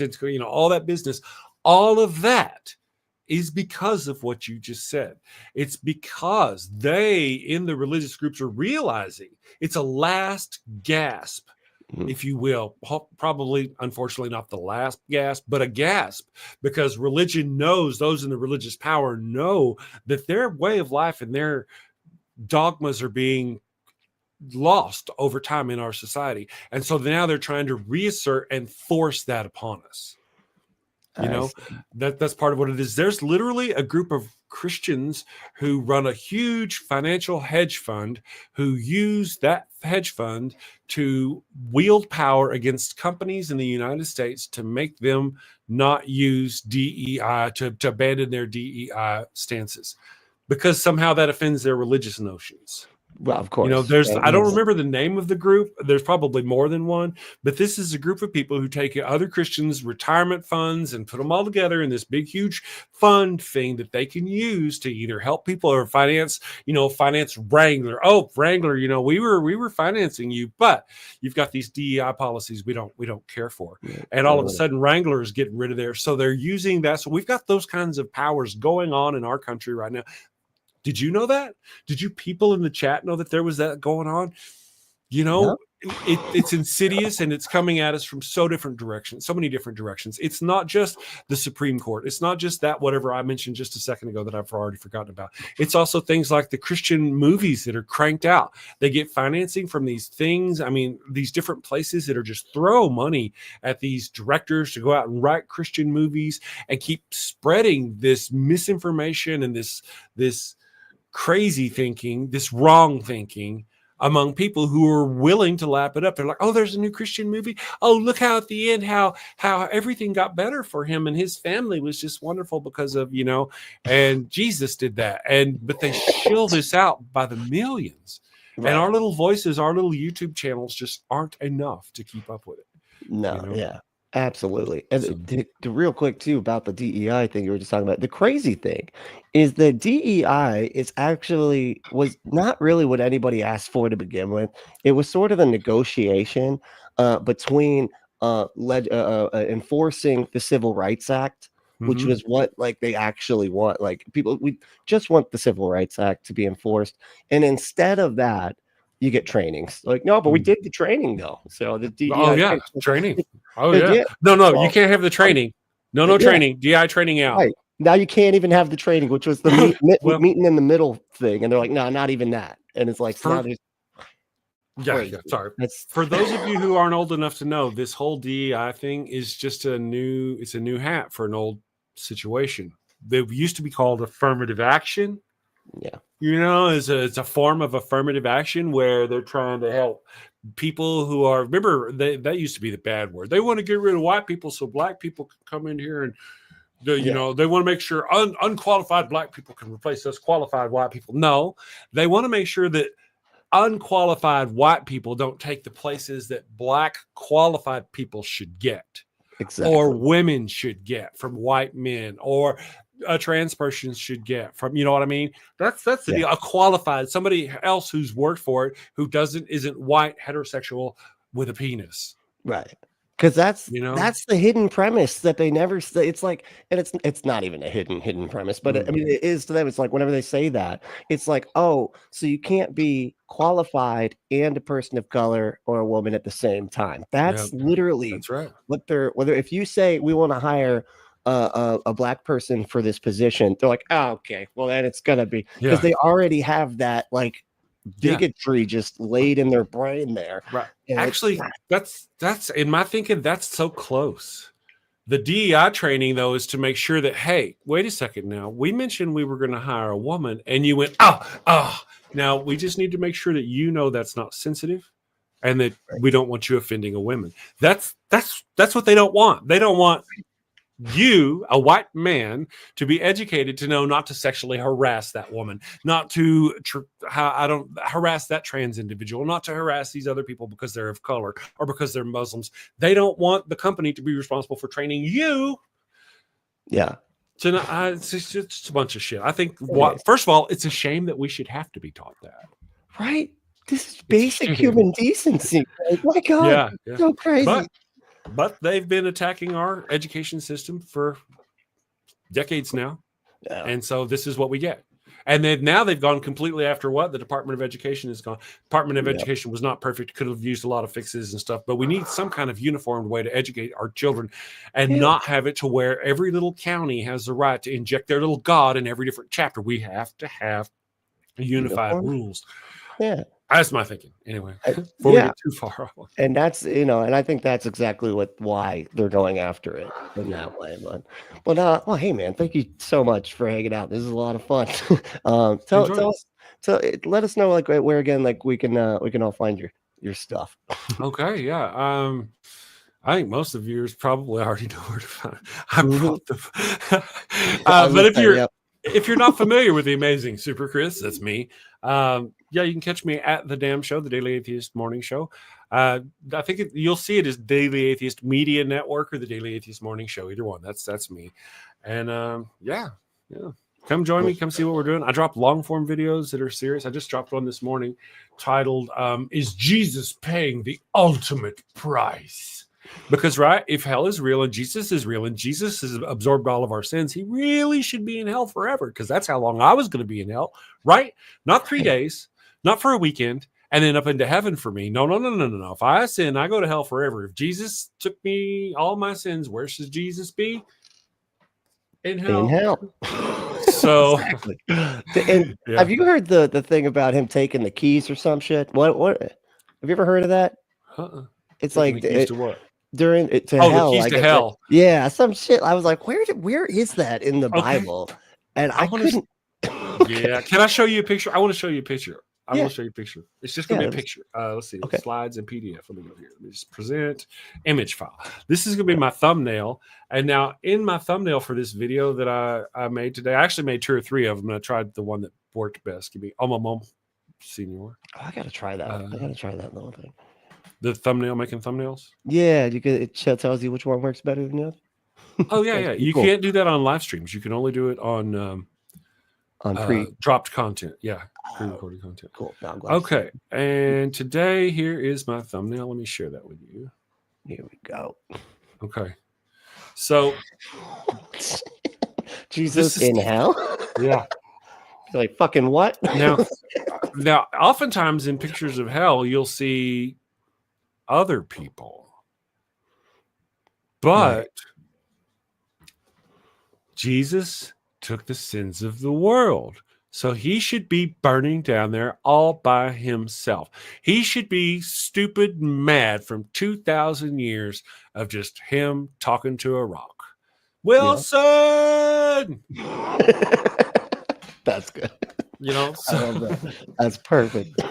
all that business, all of that is because of what you just said. It's because they in the religious groups are realizing it's a last gasp, if you will, probably, unfortunately, not the last gasp, but a gasp, because religion knows, those in the religious power know that their way of life and their dogmas are being lost over time in our society. And so now they're trying to reassert and force that upon us. That's part of what it is. There's literally a group of Christians who run a huge financial hedge fund who use that hedge fund to wield power against companies in the United States to make them not use DEI, to abandon their DEI stances, because somehow that offends their religious notions. Well, of course. I don't remember the name of the group. There's probably more than one, but this is a group of people who take other Christians' retirement funds and put them all together in this big, huge fund thing that they can use to either help people or finance Wrangler. Oh, Wrangler, we were financing you, but you've got these DEI policies we don't care for. And all of a sudden Wrangler is getting rid of theirs. So they're using that. So we've got those kinds of powers going on in our country right now. Did you know that? Did you people in the chat know that there was that going on? No. It's insidious, and it's coming at us from so many different directions. It's not just the Supreme Court. It's not just that whatever I mentioned just a second ago that I've already forgotten about. It's also things like the Christian movies that are cranked out. They get financing from these things. I mean, these different places that are just throw money at these directors to go out and write Christian movies and keep spreading this misinformation and this crazy thinking, this wrong thinking among people who are willing to lap it up. They're like, oh, there's a new Christian movie. Oh, look how at the end, how everything got better for him and his family was just wonderful because of, and Jesus did that. But they shill this out by the millions. Right. And our little voices, our little YouTube channels just aren't enough to keep up with it. No, yeah. Absolutely. And real quick too about the DEI thing you were just talking about. The crazy thing is that DEI was not really what anybody asked for to begin with. It was sort of a negotiation between enforcing the Civil Rights Act, which was what they actually want. We just want the Civil Rights Act to be enforced, and instead of that, you get trainings. No, but we did the training though. So the DEI training. Oh yeah. No, you can't have the training. No training. DEI training out. Right. Now you can't even have the training, which was the meeting in the middle thing. And they're like, no, not even that. And it's like, sorry. For those of you who aren't old enough to know, this whole DEI thing is just a new hat for an old situation. They used to be called affirmative action. Yeah. It's a form of affirmative action where they're trying to help people who are, remember, that used to be the bad word. They want to get rid of white people so black people can come in here and, they want to make sure unqualified black people can replace us qualified white people. No, they want to make sure that unqualified white people don't take the places that black qualified people should get. Exactly. Or women should get from white men, or a trans person should get from, you know what I mean? That's the deal. A qualified, somebody else who's worked for it, who isn't white, heterosexual with a penis. Right. Because that's the hidden premise that they never say. It's like, and it's not even a hidden premise, but I mean, it is to them. It's like whenever they say that, it's like, oh, so you can't be qualified and a person of color or a woman at the same time. That's literally right. Whether if you say we want to hire a black person for this position, they're like, oh, okay, well then it's gonna be, because they already have that bigotry just laid in their brain there. Right. And actually, that's in my thinking, that's so close. The DEI training, though, is to make sure that, hey, wait a second now. We mentioned we were going to hire a woman, and you went, oh. Now, we just need to make sure that you know that's not sensitive and that we don't want you offending a woman. That's what they don't want. They don't want you, a white man, to be educated to know not to sexually harass that woman, not to harass that trans individual, not to harass these other people because they're of color or because they're Muslims. They don't want the company to be responsible for training you. Yeah. So it's just a bunch of shit. I think, first of all, it's a shame that we should have to be taught that. Right? This is basic human decency. Like, my God, yeah. So crazy. But they've been attacking our education system for decades now. Yeah. And so this is what we get. And then now they've gone completely after what? The Department of Education has gone. Department of Education was not perfect. Could have used a lot of fixes and stuff. But we need some kind of uniformed way to educate our children and not have it to where every little county has the right to inject their little God in every different chapter. We have to have unified rules. Yeah. That's my thinking. Anyway, before we get too far off. And that's, and I think that's exactly why they're going after it in that way. But well, hey man, thank you so much for hanging out. This is a lot of fun. Let us know like where again, like we can all find your stuff. Okay. Yeah. I think most of yours probably already know where to find it. I brought them. But if you're not familiar with the amazing Super Chris, that's me. You can catch me at The Damn Show, the Daily Atheist Morning Show. I think you'll see it as Daily Atheist Media Network or the Daily Atheist Morning Show. Either one. That's me. And come join me. Come see what we're doing. I drop long form videos that are serious. I just dropped one this morning titled, "Is Jesus Paying the Ultimate Price?" Because, right, if hell is real and Jesus is real and Jesus has absorbed all of our sins, he really should be in hell forever, because that's how long I was going to be in hell, right? Not 3 days, not for a weekend, and then up into heaven for me. No. If I sin, I go to hell forever. If Jesus took me, all my sins, where should Jesus be? In hell. In hell. So, exactly. And have you heard the thing about him taking the keys or some shit? What? Have you ever heard of that? It's taking like the keys to what? During it to hell. The keys to hell. Like, some shit. I was like, where is that in the Bible? And I couldn't. Yeah. Can I show you a picture? I want to show you a picture. I want to show you a picture. It's just going to be a picture. Let's see. Okay. Slides and PDF. Let me go here. Let me just present image file. This is going to be my thumbnail. And now in my thumbnail for this video that I made today, I actually made 2 or 3 of them. And I tried the one that worked best. Give me my mom senior. Oh, I got to try that. I got to try that little thing. The thumbnail, making thumbnails? Yeah, it tells you which one works better than the other. Oh, yeah. You can't do that on live streams. You can only do it on dropped content. Yeah, pre-recorded content. Cool. Okay, and today, here is my thumbnail. Let me share that with you. Here we go. Okay. So, Jesus in hell? Yeah. You're like, fucking what? Now, oftentimes in pictures of hell, you'll see other people, but Jesus took the sins of the world, so he should be burning down there all by himself. He should be stupid mad from 2,000 years of just him talking to a rock. Wilson. That's good. So that's perfect.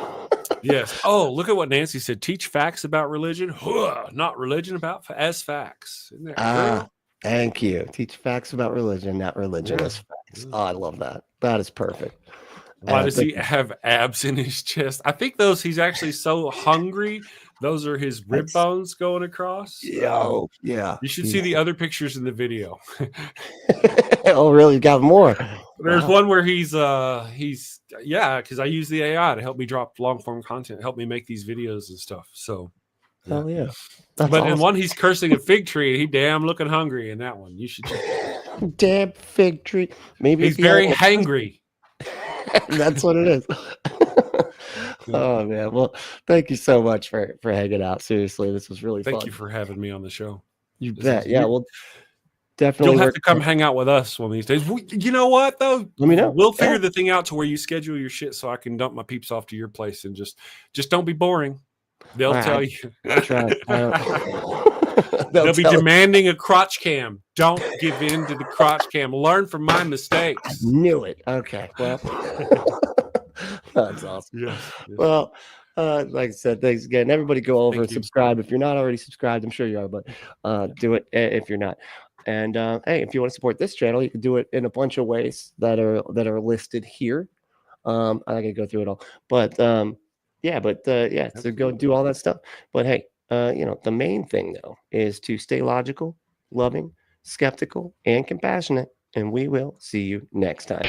Yes. Oh, look at what Nancy said. Teach facts about religion, not religion as facts. Isn't that thank you. Teach facts about religion, not religion as facts. Oh, I love that. That is perfect. Why does he have abs in his chest? I think he's actually so hungry. Those are his rib bones going across. Yeah. You should see the other pictures in the video. Oh, really? Got more? There's one where he's because I use the AI to help me drop long form content, help me make these videos and stuff. So, oh yeah. But awesome. In one, he's cursing a fig tree, and he damn looking hungry. In that one, you should check it out. Damn fig tree. Maybe he's very hangry. That's what it is. Oh man. Well, thank you so much for hanging out. Seriously, this was really fun. Thank you for having me on the show. You bet. Yeah. Well, definitely. You'll have to come hang out with us one of these days. You know what though? Let me know. We'll figure the thing out to where you schedule your shit so I can dump my peeps off to your place and just don't be boring. They'll tell you. Try. They'll be tell- demanding a crotch cam. Don't give in to the crotch cam. Learn from my I mistakes. knew it. Okay, well, that's awesome. Yes. Well, like I said, thanks again. Everybody go over Thank and you. subscribe. If you're not already subscribed, I'm sure you are, but do it if you're not. And hey, if you want to support this channel, you can do it in a bunch of ways that are listed here. I'm not gonna go through it all, but yeah, so go do all that stuff. But hey, the main thing though is to stay logical, loving, skeptical, and compassionate. And we will see you next time.